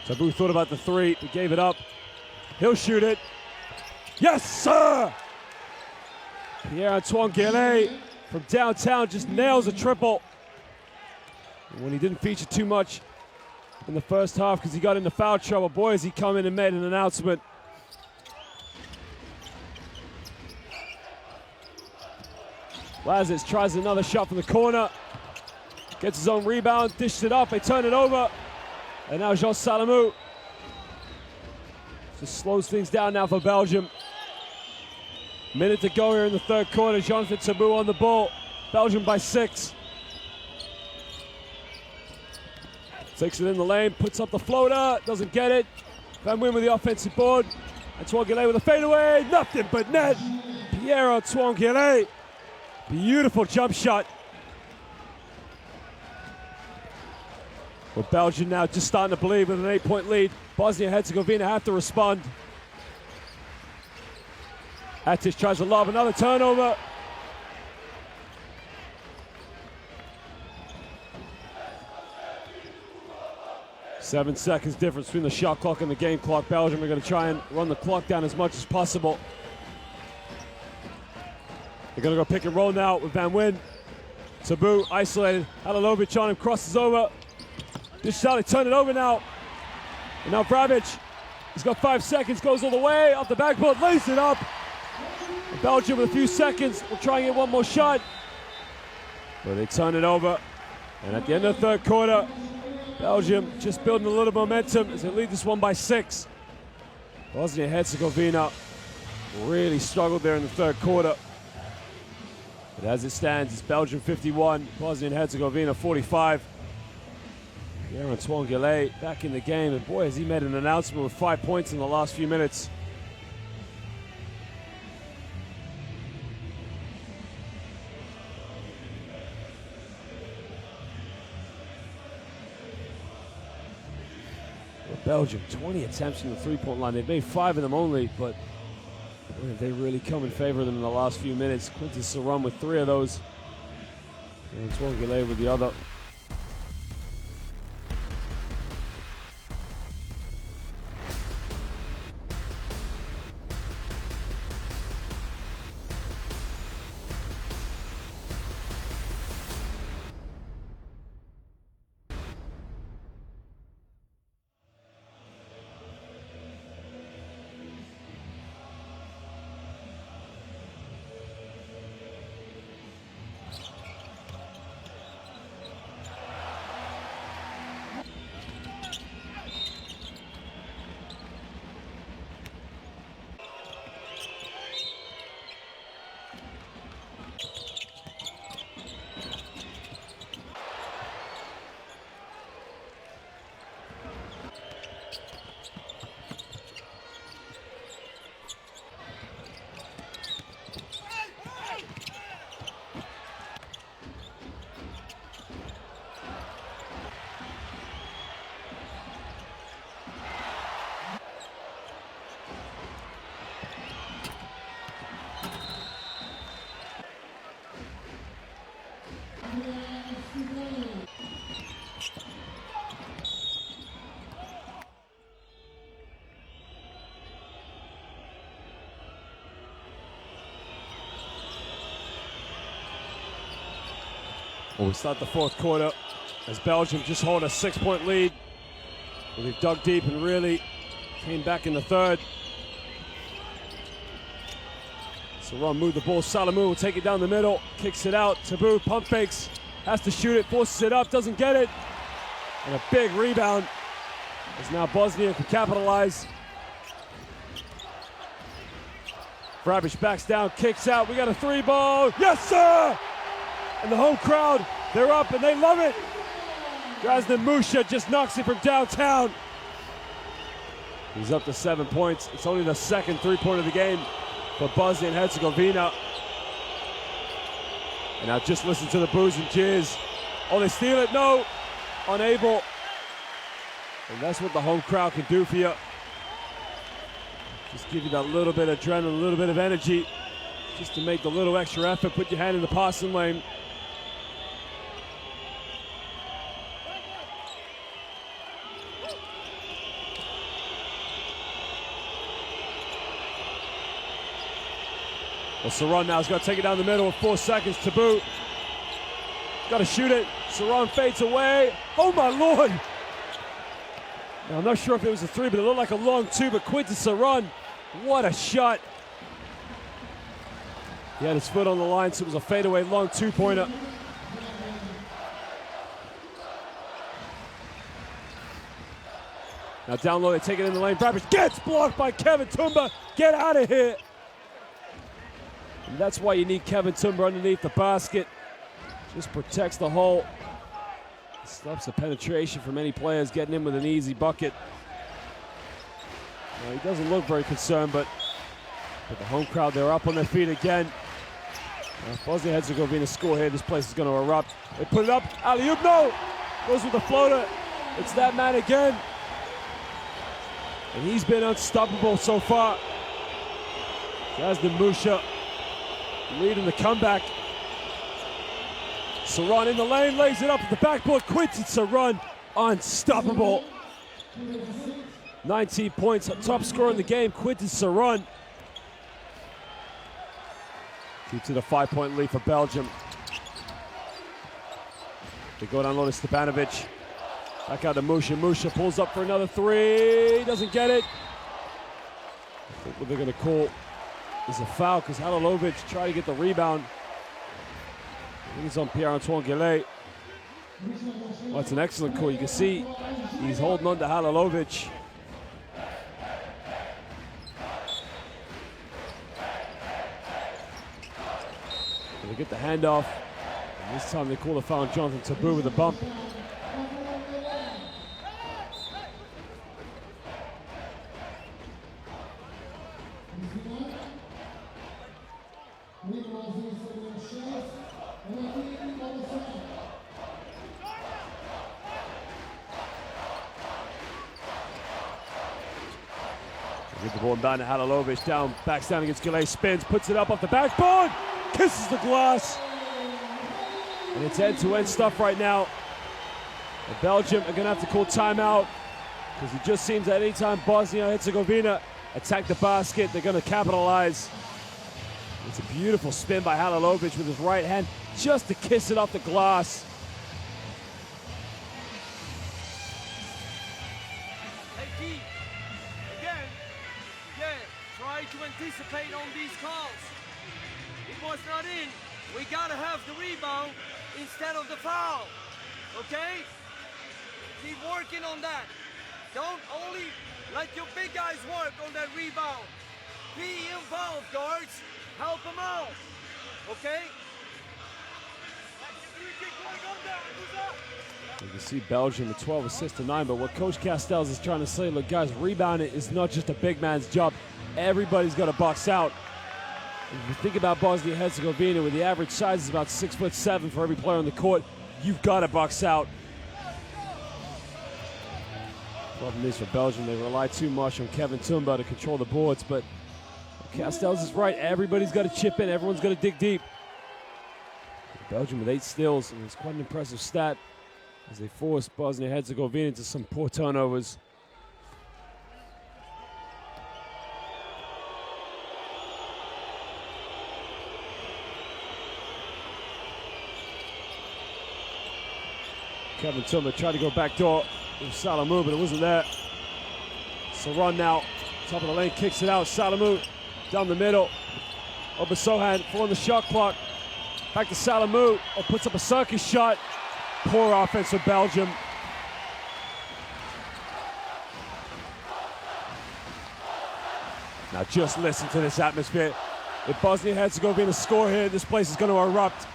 Tabou thought about the 3, but gave it up. He'll shoot it. Yes, sir! Pierre-Antoine Gillet from downtown just nails a triple. And when he didn't feature too much in the first half because he got into foul trouble, boy, has he come in and made an announcement. Lazic tries another shot from the corner. Gets his own rebound, dishes it up, they turn it over. And now Jean Salamou just slows things down now for Belgium. Minute to go here in the third quarter. Jonathan Tabou on the ball. Belgium by 6. Takes it in the lane, puts up the floater, doesn't get it. Van Wyn with the offensive board. Antoine Gillet with a fadeaway, nothing but net. Pierre-Antoine Gillet, beautiful jump shot. Well, Belgium now just starting to believe with an 8-point lead. Bosnia-Herzegovina have to respond. Atic tries to lob, another turnover. 7 seconds difference between the shot clock and the game clock. Belgium are going to try and run the clock down as much as possible. They're going to go pick and roll now with Van Wyn. Taboo isolated. Halilovic on him, crosses over. This shot, they turn it over now. And now Vrabic, he's got 5 seconds, goes all the way, off the backboard, lays it up. And Belgium with a few seconds will try and get one more shot. But they turn it over. And at the end of the third quarter, Belgium just building a little momentum as they lead this one by 6. Bosnia Herzegovina really struggled there in the third quarter. But as it stands, it's Belgium 51, Bosnia Herzegovina 45. Antoine Gillet back in the game, and boy, has he made an announcement with 5 points in the last few minutes. Well, Belgium, 20 attempts from the three-point line. They've made 5 of them only, but boy, have they really come in favor of them in the last few minutes. Quintus Saran with 3 of those, and Antoine Gillet with the other. Well, we start the fourth quarter as Belgium just hold a 6-point lead. Well, they've dug deep and really came back in the third. Saran moved the ball. Salamou will take it down the middle, kicks it out. Taboo pump fakes, has to shoot it, forces it up, doesn't get it. And a big rebound as now Bosnia can capitalize. Vrabic backs down, kicks out. We got a 3-ball. Yes, sir! And the home crowd, they're up and they love it. Drazen Musha just knocks it from downtown. He's up to 7 points. It's only the second 3-pointer of the game for Bosnia and Herzegovina. And now just listen to the boos and cheers. Oh, they steal it? No, unable. And that's what the home crowd can do for you. Just give you that little bit of adrenaline, a little bit of energy, just to make the little extra effort, put your hand in the passing lane. Well, Saran now has got to take it down the middle with 4 seconds. Taboo got to shoot it. Saran fades away. Oh my Lord! Now, I'm not sure if it was a 3, but it looked like a long 2. But Quintus Saran, what a shot! He had his foot on the line, so it was a fadeaway long 2-pointer. Now down low, they take it in the lane. Vrabic gets blocked by Kevin Tumba. Get out of here! And that's why you need Kevin Tumba underneath the basket. Just protects the hole. Stops the penetration from any players getting in with an easy bucket. Now, he doesn't look very concerned, but the home crowd, they're up on their feet again. If Bosnia Herzegovina score here, this place is going to erupt. They put it up. Alley-oop, no! Goes with the floater. It's that man again. And he's been unstoppable so far. Drazen Musha leading the comeback. Saran in the lane, lays it up at the backboard. Quintus Saran, unstoppable. 19 points, top scorer in the game, Quinton Saron. Keeps it a 5-point lead for Belgium. They go down low to Stepanovic. Back out to Musha. Musha pulls up for another three. Doesn't get it. I think what they're going to call is a foul because Halilovic tried to get the rebound. I think it's on Pierre-Antoine Gillet. Oh, it's an excellent call. You can see he's holding on to Halilovic. They get the handoff. And this time they call the foul on Jonathan Tabou with a bump. Get the ball down to Halilovic, down, backs down against Gillet, spins, puts it up off the backboard, kisses the glass. And it's end-to-end stuff right now. And Belgium are gonna have to call timeout because it just seems that anytime Bosnia Herzegovina attack the basket, they're gonna capitalize. It's a beautiful spin by Halilovic with his right hand just to kiss it off the glass. To anticipate on these calls. It was not in. We gotta have the rebound instead of the foul. Okay? Keep working on that. Don't only let your big guys work on that rebound. Be involved, guards. Help them out. Okay? You can see Belgium with 12 assists to 9, but what Coach Castells is trying to say, look guys, rebounding is not just a big man's job. Everybody's got to box out. If you think about Bosnia Herzegovina, where the average size is about 6'7" for every player on the court, you've got to box out. Problem is for Belgium, they rely too much on Kevin Tumba to control the boards, but Castells is right. Everybody's got to chip in. Everyone's got to dig deep. Belgium with 8 steals, and it's quite an impressive stat as they force Bosnia Herzegovina into some poor turnovers. Kevin Tumba tried to go backdoor with Salamou, but it wasn't there. Saron now, top of the lane, kicks it out. Salamou down the middle. Obasohan full on the shot clock. Back to Salamou, puts up a circus shot. Poor offense for Belgium. Now just listen to this atmosphere. If Bosnia Herzegovina score here, this place is going to erupt.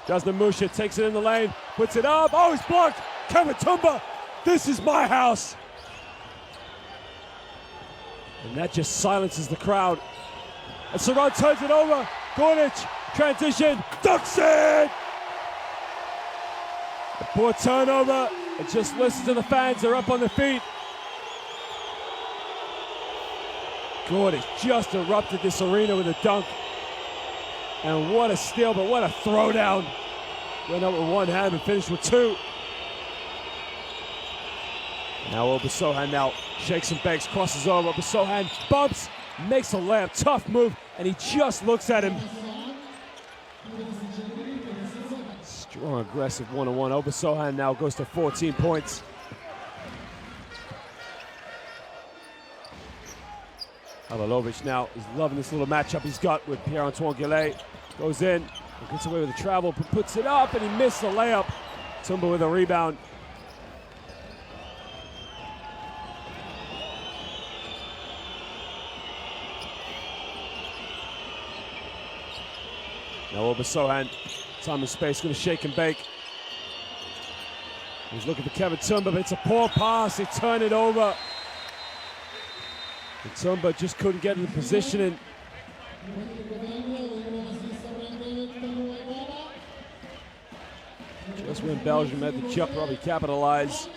Jasna Musha takes it in the lane, puts it up. Oh, he's blocked. Kevin Tumba, this is my house. And that just silences the crowd. And Saron turns it over. Gornic, transition, ducks it. A poor turnover. And just listen to the fans. They're up on their feet. Gornic just erupted this arena with a dunk. And what a steal, but what a throwdown. Went up with one hand and finished with 2. Now Obasohan now shakes and bakes, crosses over. Obasohan bumps, makes a layup, tough move, and he just looks at him. Strong, aggressive one-on-one. Obasohan now goes to 14 points. Halilovic now is loving this little matchup he's got with Pierre-Antoine Gillet. Goes in, gets away with the travel, puts it up, and he missed the layup. Tumba with a rebound. Now Obasohan, time and space, going to shake and bake. He's looking for Kevin Tumba, but it's a poor pass. They turn it over. And Tumba just couldn't get in the positioning. Just when Belgium had the jump, probably capitalize.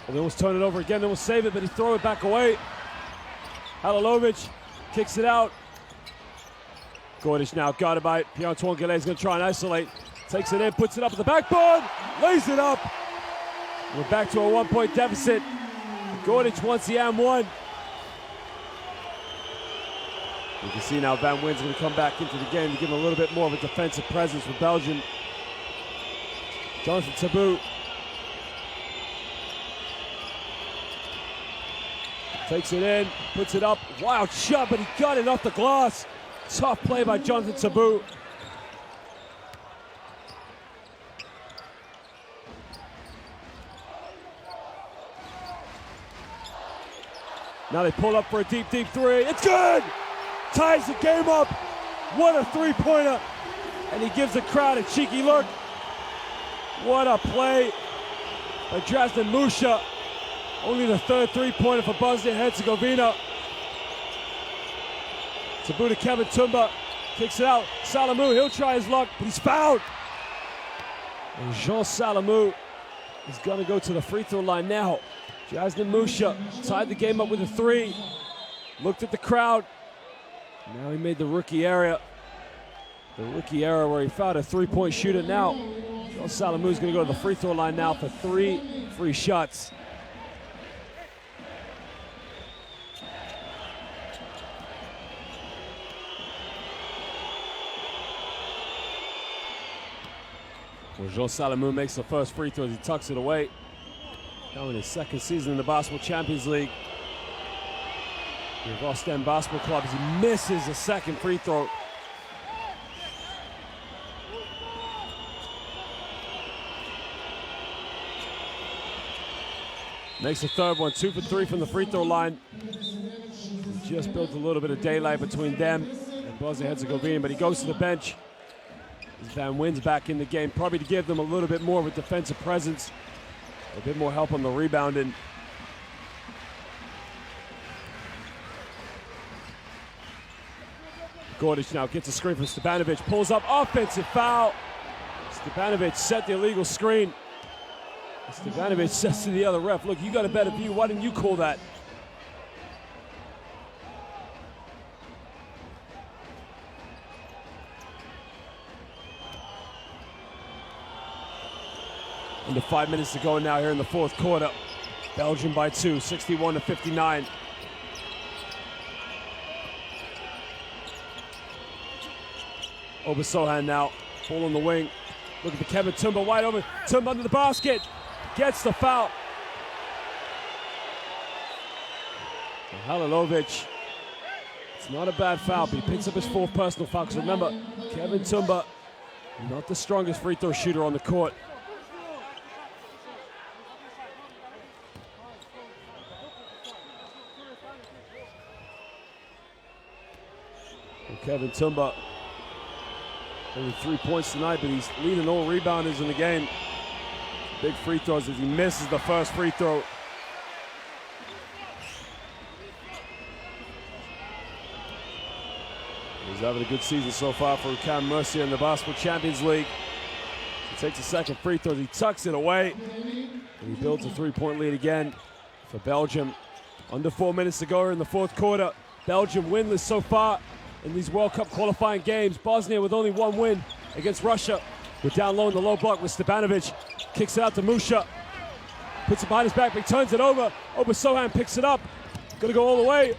Well, they almost turn it over again, they will save it, but he throw it back away. Halilovic kicks it out. Gordic now guarded by Pierre-Antoine Gillet. He's going to try and isolate. Takes it in, puts it up at the backboard, lays it up. We're back to a 1-point deficit. Gordic wants the and one. You can see now Van Win's going to come back into the game to give him a little bit more of a defensive presence for Belgium. Jonathan Tabou takes it in, puts it up. Wild shot, but he got it off the glass. Tough play by Jonathan Tabou. Now they pull up for a deep, deep three. It's good! Ties the game up. What a three-pointer. And he gives the crowd a cheeky look. What a play by Drazen Musha. Only the third three-pointer for Bosnia Herzegovina. Tabou to Kevin Tumba. Kicks it out. Salamou, he'll try his luck, but he's fouled. And Jean Salamou is going to go to the free throw line now. Drazen Musha tied the game up with a three. Looked at the crowd. Now he made the rookie error. The rookie error where he fouled a three-point shooter now. Jean Salamou is going to go to the free throw line now for 3 free shots. Well, Jean Salamou makes the first free throw as he tucks it away. Now in his second season in the Basketball Champions League with Ostend Basketball Club as he misses a second free throw. Makes the third one, 2 for 3 from the free throw line. He just built a little bit of daylight between them and Bosnia Herzegovina, but he goes to the bench. As Van Win's back in the game, probably to give them a little bit more of a defensive presence, a bit more help on the rebounding. Gordic now gets a screen from Stepanovic, pulls up, offensive foul. Stepanovic set the illegal screen. Stepanovic says to the other ref, look, you got a better view, why didn't you call that? Under 5 minutes to go now here in the fourth quarter. Belgium by 2, 61-59. Obasohan now, ball on the wing. Look at the Kevin Tumba wide open. Tumba under the basket, gets the foul. And Halilovic, it's not a bad foul, but he picks up his 4th personal foul. Because remember, Kevin Tumba, not the strongest free throw shooter on the court. Kevin Tumba, only 3 points tonight, but he's leading all rebounders in the game. Big free throws as he misses the first free throw. He's having a good season so far for Cam Mercier in the Basketball Champions League. He takes a second free throw, he tucks it away, and he builds a 3-point lead again for Belgium. Under 4 minutes to go here in the fourth quarter. Belgium winless so far in these World Cup qualifying games. Bosnia with only 1 win against Russia. We're down low in the low block with Stepanovic. Kicks it out to Musha. Puts it behind his back, but he turns it over. Obasohan picks it up. Gonna go all the way.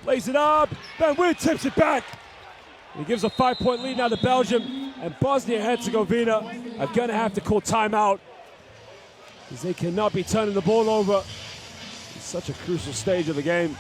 Lays it up. Van Wyn tips it back. He gives a 5-point lead now to Belgium. And Bosnia Herzegovina are gonna have to call timeout, because they cannot be turning the ball over. It's such a crucial stage of the game.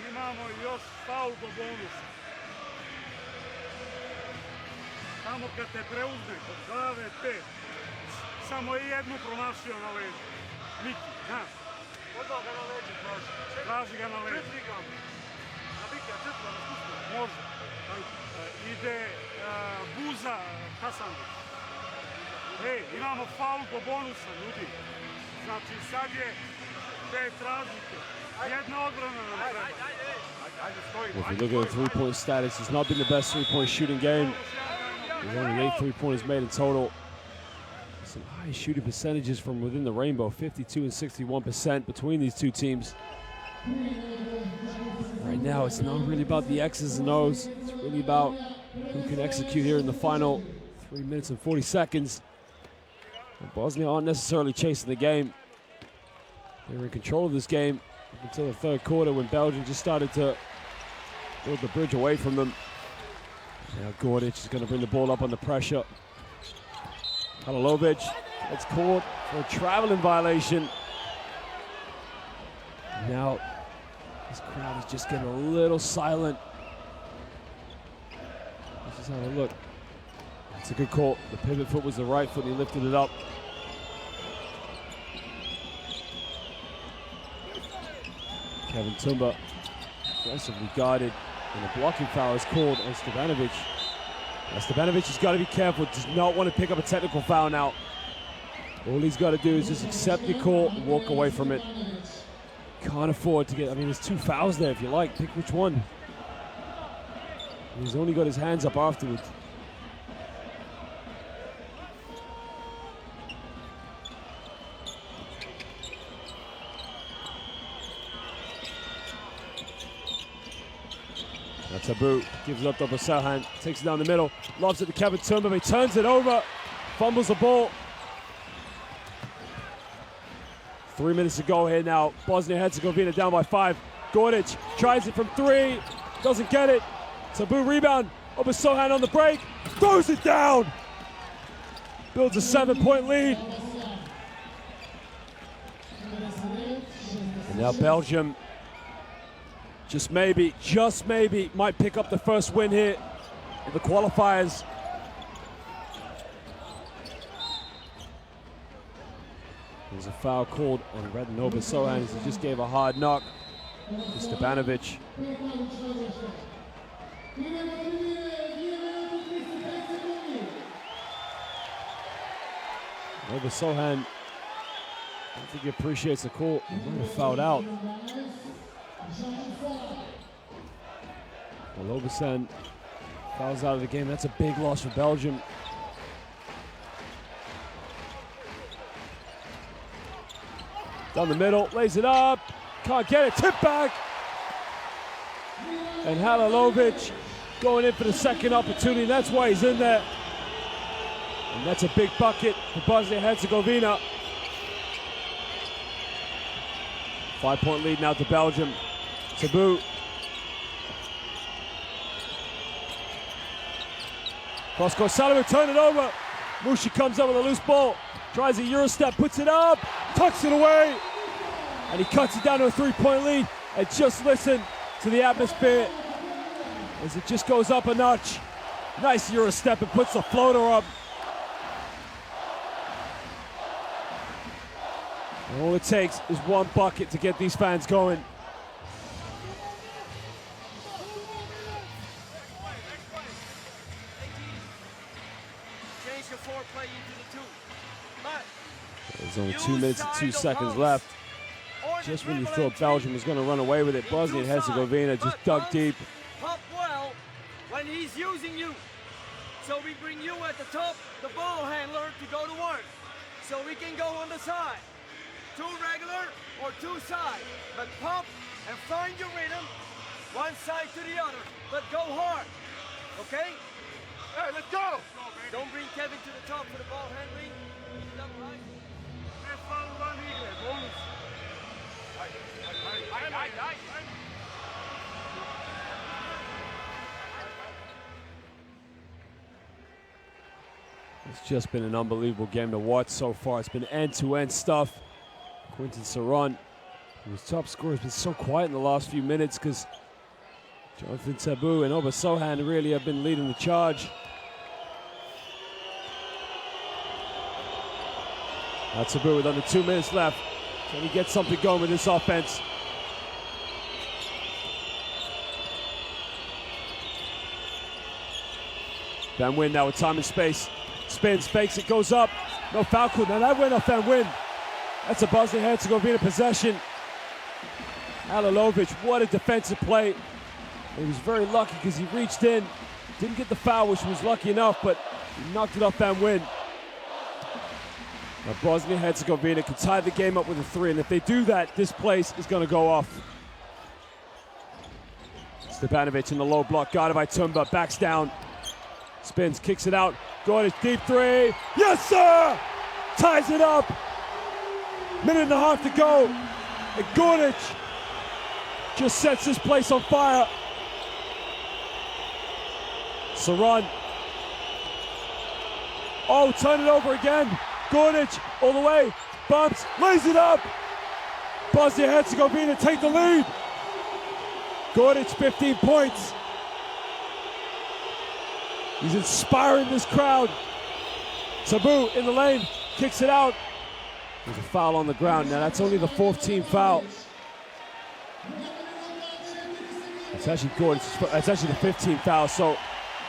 Imamo još faul do bonusa. Tamo kad te preuzme od glave 5, samo je jednu promašio na leđu. Miki, znaš? Odmah ga na leđu traži. Traži ga na leđu. Četiri ga. Na Mikija, četiri na spustu. Može. Ide Buza Hasandić. Ej, imamo faul po bonusa, ljudi. Znači, sad je 5 razlike. Jedna odbrana nam treba. If you look at the three-point status, it's not been the best three-point shooting game. There's only 8 three-pointers made in total. Some high shooting percentages from within the rainbow, 52 and 61% between these two teams. Right now, it's not really about the X's and O's. It's really about who can execute here in the final 3 minutes and 40 seconds. And Bosnia aren't necessarily chasing the game. They were in control of this game up until the third quarter when Belgium just started to build the bridge away from them. Now Gordic is going to bring the ball up under pressure. Halilovic gets caught for a traveling violation. Now this crowd is just getting a little silent. Let's just have a look. That's a good call. The pivot foot was the right foot. He lifted it up. Kevin Tumba aggressively guarded, and a blocking foul is called on Stevanovic. Now Stevanovic has got to be careful, does not want to pick up a technical foul now. All he's got to do is just accept the call and walk away from it. Can't afford to get, I mean, there's 2 fouls there if you like, pick which one. And he's only got his hands up afterwards. Tabu gives it up to Sohan, takes it down the middle, lobs it to Kevin Tumba, he turns it over, fumbles the ball. 3 minutes to go here now. Bosnia Herzegovina down by 5. Gordic tries it from 3, doesn't get it. Tabu rebound, Sohan on the break, throws it down. Builds a 7-point lead. And now Belgium just maybe, might pick up the first win here in the qualifiers. There's a foul called on Radonova Sohan as he just gave a hard knock to Stevanovic. Nova Sohan, I don't think he appreciates the call. He might have fouled out. Well, Lobasan fouls out of the game. That's a big loss for Belgium. Down the middle, lays it up, can't get it, tip back. And Halilovic going in for the second opportunity. That's why he's in there. And that's a big bucket for Bosnia Herzegovina. 5-point lead now to Belgium. Tabu. Cross-court Salah, turn it over. Mushi comes up with a loose ball. Tries a Euro step, puts it up, tucks it away. And he cuts it down to a 3-point lead. And just listen to the atmosphere as it just goes up a notch. Nice Euro step and puts the floater up. And all it takes is one bucket to get these fans going. There's only 2 minutes and 2 seconds left. Just when you thought Belgium was going to run away with it, Bosnia and Herzegovina just dug deep. Pop well when he's using you. So we bring you at the top, the ball handler, to go to work. So we can go on the side. 2 regular or 2 side. But pop and find your rhythm, one side to the other. But go hard, okay? Hey, let's go! Don't bring Kevin to the top for the ball handling. He's up right. It's just been an unbelievable game to watch so far. It's been end-to-end stuff. Quinton Saron, whose top scorer, has been so quiet in the last few minutes because Jonathan Tabu and Sohan really have been leading the charge. Now Tabu with under 2 minutes left. Can he get something going with this offense? Ben Wynn now with time and space. Spins, fakes it, goes up. No foul call. Now that went off and win. That's a Bosnia Herzegovina possession. Alilovic, what a defensive play. He was very lucky because he reached in. Didn't get the foul, which was lucky enough, but he knocked it off and win. Now Bosnia Herzegovina can tie the game up with a 3, and if they do that, this place is going to go off. Stepanovic in the low block, guarded by Tumba, backs down. Spins, kicks it out. Gordic, deep 3. Yes, sir! Ties it up. Minute and a half to go. And Gordic just sets this place on fire. Saran. Oh, turn it over again. Gordic all the way. Bumps, lays it up. Bosnia Herzegovina take the lead. Gordic, 15 points. He's inspiring this crowd. Tabu in the lane, kicks it out. There's a foul on the ground. Now that's only the 4th team foul. It's actually Gordic. That's actually the 15th foul. So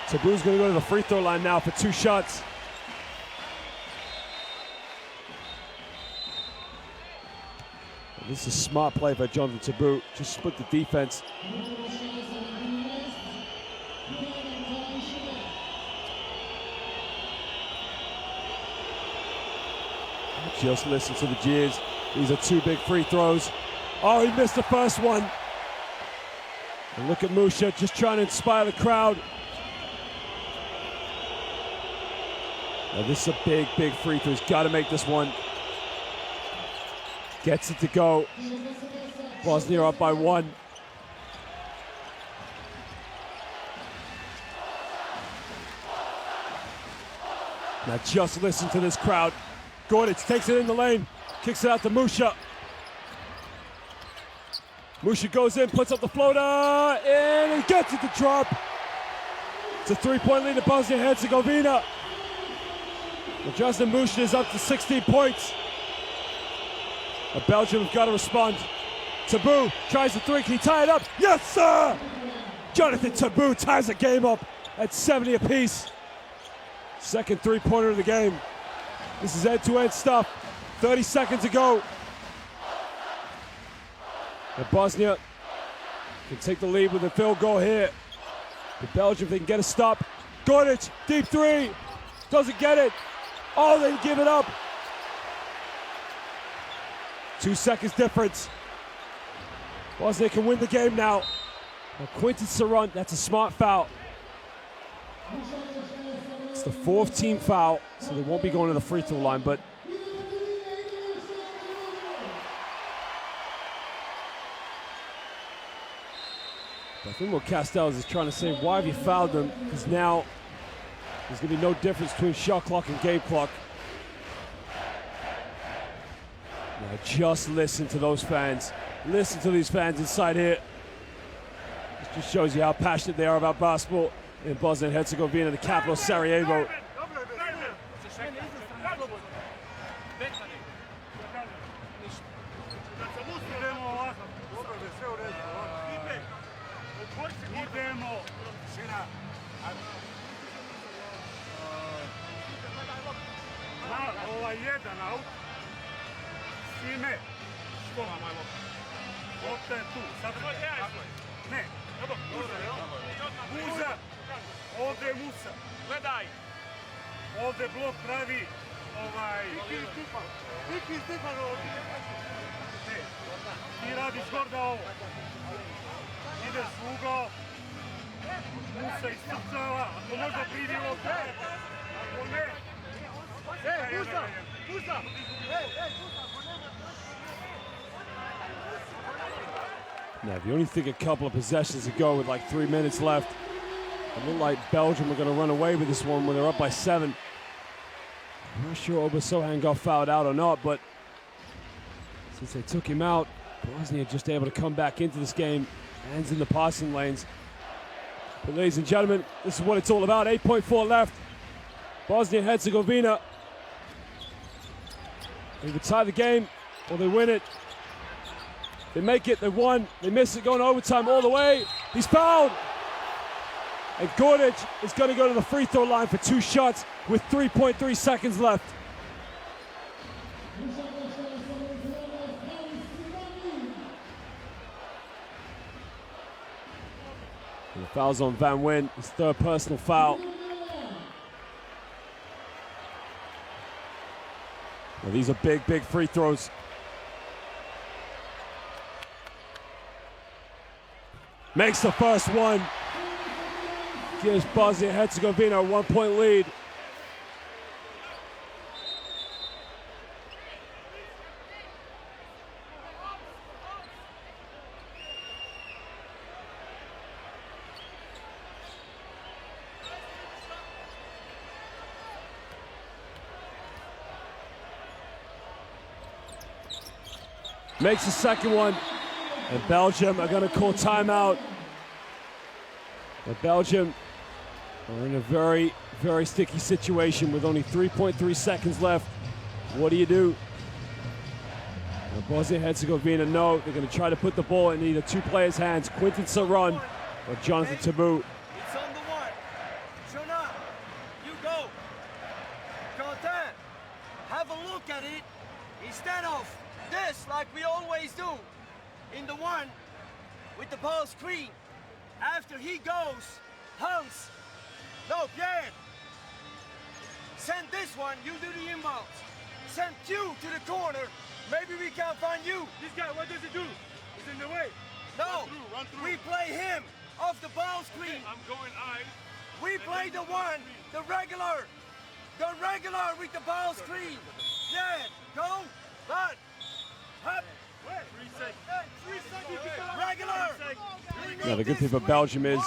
Tabu's going to go to the free throw line now for 2 shots. This is a smart play by Jonathan Tabu. Just split the defense. Just listen to the jeers. These are 2 big free throws. Oh, he missed the first one. And look at Musha just trying to inspire the crowd. Now this is a big, big free throw. He's got to make this one. Gets it to go. Bosnia up by 1. Now just listen to this crowd. Gordic takes it in the lane, kicks it out to Musha. Musha goes in, puts up the floater, and he gets it to drop. It's a 3-point lead to Bosnia Herzegovina. Well, Justin Musha is up to 16 points. But Belgium have got to respond. Tabu tries the 3, can he tie it up? Yes, sir! Jonathan Tabu ties the game up at 70 apiece. Second 3-pointer of the game. This is end-to-end stuff. 30 seconds to go. And Bosnia can take the lead with a field goal here. But Belgium, if they can get a stop. Gordic, deep 3. Doesn't get it. Oh, they give it up. 2 seconds difference. Bosnia can win the game now. Quinton Saran, that's a smart foul. It's the 4th team foul, so they won't be going to the free throw line, but I think what Castells is trying to say, why have you fouled them? Because now there's going to be no difference between shot clock and game clock. Now just listen to those fans. Listen to these fans inside here. This just shows you how passionate they are about basketball in Bosnia and Herzegovina, the capital of Sarajevo. Ovdje je Musa. Gledaj. Ovdje blok pravi Viki Stefano. Ti radiš gorda ovo. Ideš u ugao. Musa istrčava. Ako možda pridi ovdje. Ako ne. Musa! Musa! Now, if you only think a couple of possessions ago with like 3 minutes left, it looked like Belgium were going to run away with this one when they're up by 7. I'm not sure Obasohan got fouled out or not, but since they took him out, Bosnia just able to come back into this game, hands in the passing lanes. But ladies and gentlemen, this is what it's all about. 8.4 left. Bosnia Herzegovina. They either tie the game or they win it. They make it, they won, they miss it, going overtime all the way. He's fouled. And Gordic is going to go to the free throw line for 2 shots with 3.3 seconds left. And the foul's on Van Wyn, his 3rd personal foul. Now these are big, big free throws. Makes the first one. Gives Bosnia Herzegovina a 1-point lead. Makes the second one, and Belgium are going to call timeout. But Belgium are in a very, very sticky situation with only 3.3 seconds left. What do you do? Now Bosnia-Herzegovina know they're going to try to put the ball in either 2 players' hands, Quinton Saron or Jonathan Tabou. It's on the 1. Jonah, you go. Quentin, have a look at it instead of this, like we always do. In the 1 with the ball screen. After he goes, Hans. No, Pierre. Send this one, you do the inbounds. Send Q to the corner. Maybe we can find you. This guy, what does he do? He's in the way. No, Run through. we play him off the ball screen. Okay, I'm going eye. We play the 1, the regular with the ball screen. Yeah, go, but, hop. 3 seconds. Regular. Now the good thing for Belgium is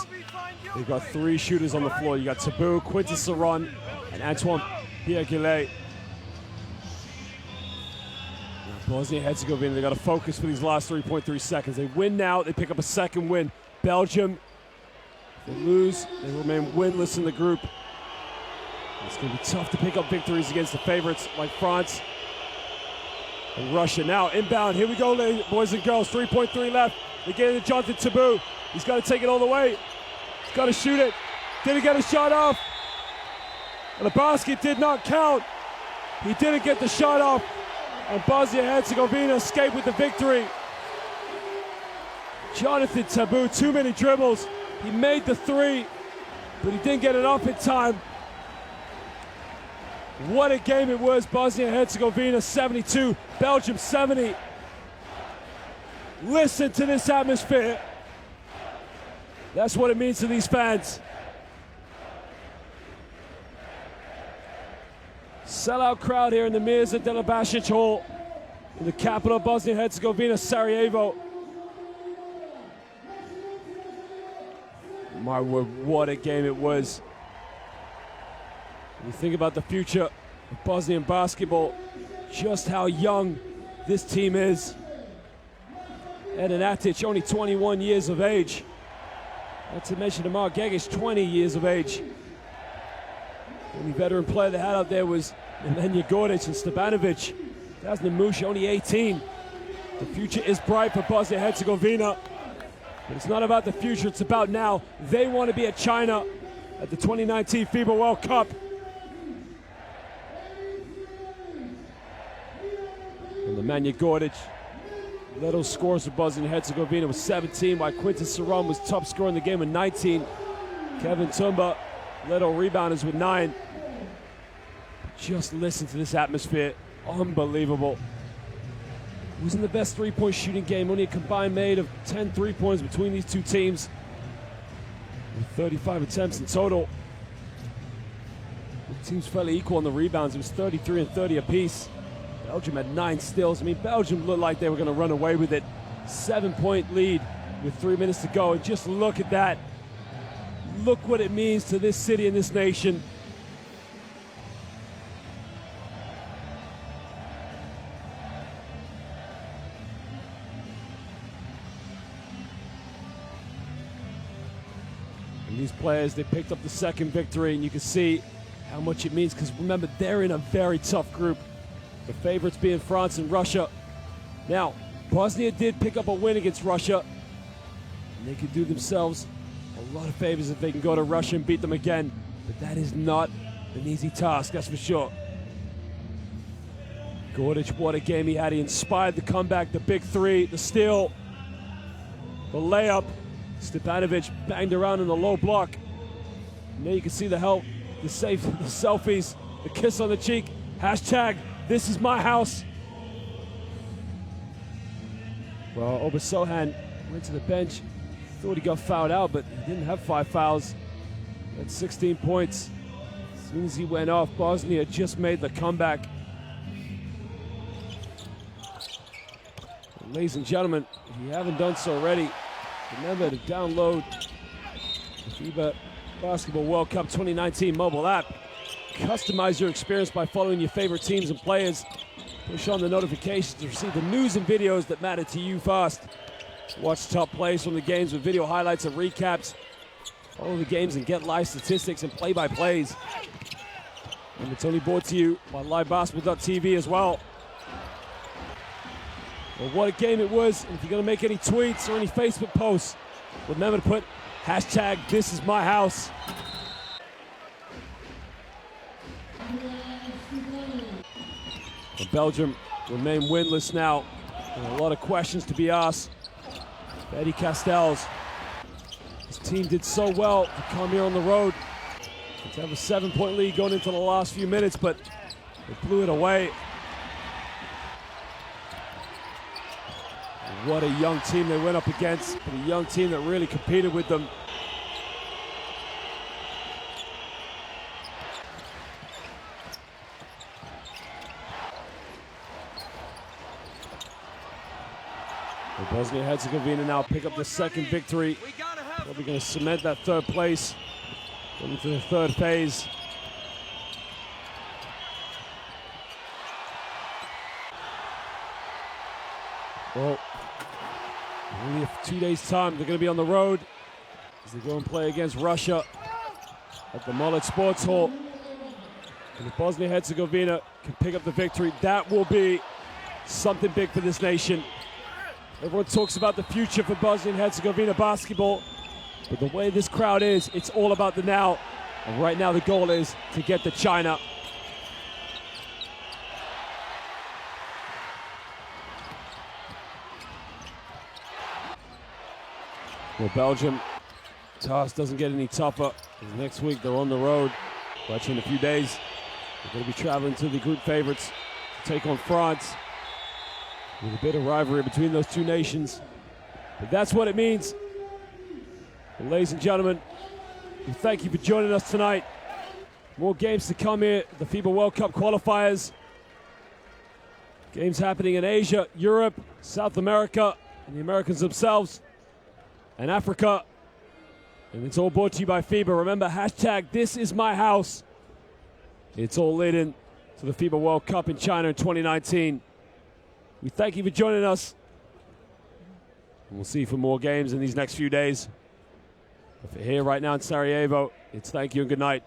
they've got 3 shooters on the floor. You got Tabou, Quinton Saron, and Antoine Pierre-Gillet. Bosnia-Herzegovina, they got to focus for these last 3.3 seconds. They win now, they pick up a second win. Belgium, if they lose, they remain winless in the group. It's going to be tough to pick up victories against the favorites like France and Russia. Now inbound, here we go, boys and girls. 3.3 left. They get into Jonathan Tabou. He's got to take it all the way. He's got to shoot it. Didn't get a shot off. And the basket did not count. He didn't get the shot off. And Bosnia-Herzegovina escaped with the victory. Jonathan Tabou, too many dribbles. He made the 3, but he didn't get it off in time. What a game it was. Bosnia-Herzegovina 72, Belgium 70. Listen to this atmosphere. That's what it means to these fans. Sellout crowd here in the Mirza Delibasic Hall in the capital of Bosnia-Herzegovina, Sarajevo. My word, what a game it was. When you think about the future of Bosnian basketball, just how young this team is. Edin Atic, only 21 years of age. Not to mention Amar Gegic, 20 years of age. The only veteran player they had out there was Nemanja Gordic and Stebanovic. Dasna Mush, only 18. The future is bright for Bosnia-Herzegovina. But it's not about the future, it's about now. They want to be at China at the 2019 FIBA World Cup. And Nemanja Gordic led all scores for Bosnia-Herzegovina with 17, while Quinton Saron was top scorer in the game with 19. Kevin Tumba led all rebounders with 9. Just listen to this atmosphere. Unbelievable. It wasn't the best three-point shooting game, only a combined made of 10 3-pointers between these two teams. With 35 attempts in total. The team's fairly equal on the rebounds. It was 33 and 30 apiece. Belgium had 9 steals. I mean, Belgium looked like they were going to run away with it. 7-point lead with 3 minutes to go. And just look at that. Look what it means to this city and this nation. And these players, they picked up the second victory, and you can see how much it means, because remember, they're in a very tough group. The favorites being France and Russia. Now, Bosnia did pick up a win against Russia, and they could do themselves A lot of favors if they can go to Russia and beat them again, but that is not an easy task, that's for sure. Gordic, what a game he had. He inspired the comeback, the big three, the steal, the layup. Stepanovic banged around in the low block. And there you can see the help, the selfies, the kiss on the cheek. Hashtag, this is my house. Well, Obersohan went to the bench. Thought he got fouled out, but he didn't have 5 fouls. That's 16 points. As soon as he went off, Bosnia just made the comeback. And ladies and gentlemen, if you haven't done so already, remember to download the FIBA Basketball World Cup 2019 mobile app. Customize your experience by following your favorite teams and players. Push on the notifications to receive the news and videos that matter to you fast. Watch top plays from the games with video highlights and recaps. Follow the games and get live statistics and play-by-plays. And it's only brought to you by livebasketball.tv as well. Well, what a game it was. And if you're going to make any tweets or any Facebook posts, remember to put hashtag this is my house. Well, Belgium remain winless now. And a lot of questions to be asked. Eddie Castells. His team did so well to come here on the road. To have a 7-point lead going into the last few minutes, but they blew it away. What a young team they went up against, but a young team that really competed with them. Well, Bosnia Herzegovina now pick up the second victory. Probably going to cement that third place. Going into the third phase. Well, only 2 days' time, they're going to be on the road as they go and play against Russia at the Mullet Sports Hall. And if Bosnia-Herzegovina can pick up the victory, that will be something big for this nation. Everyone talks about the future for Bosnia and Herzegovina basketball, but the way this crowd is, it's all about the now. And right now the goal is to get to China. Well, Belgium, task doesn't get any tougher. Next week they're on the road. Actually, in a few days, they're going to be traveling to the group favorites to take on France. With a bit of rivalry between those two nations. But that's what it means. And ladies and gentlemen, we thank you for joining us tonight. More games to come here, the FIBA World Cup qualifiers. Games happening in Asia, Europe, South America, and the Americans themselves, and Africa. And it's all brought to you by FIBA. Remember, hashtag this is my house. It's all leading to the FIBA World Cup in China in 2019. We thank you for joining us. And we'll see you for more games in these next few days. But for here right now in Sarajevo, it's thank you and good night.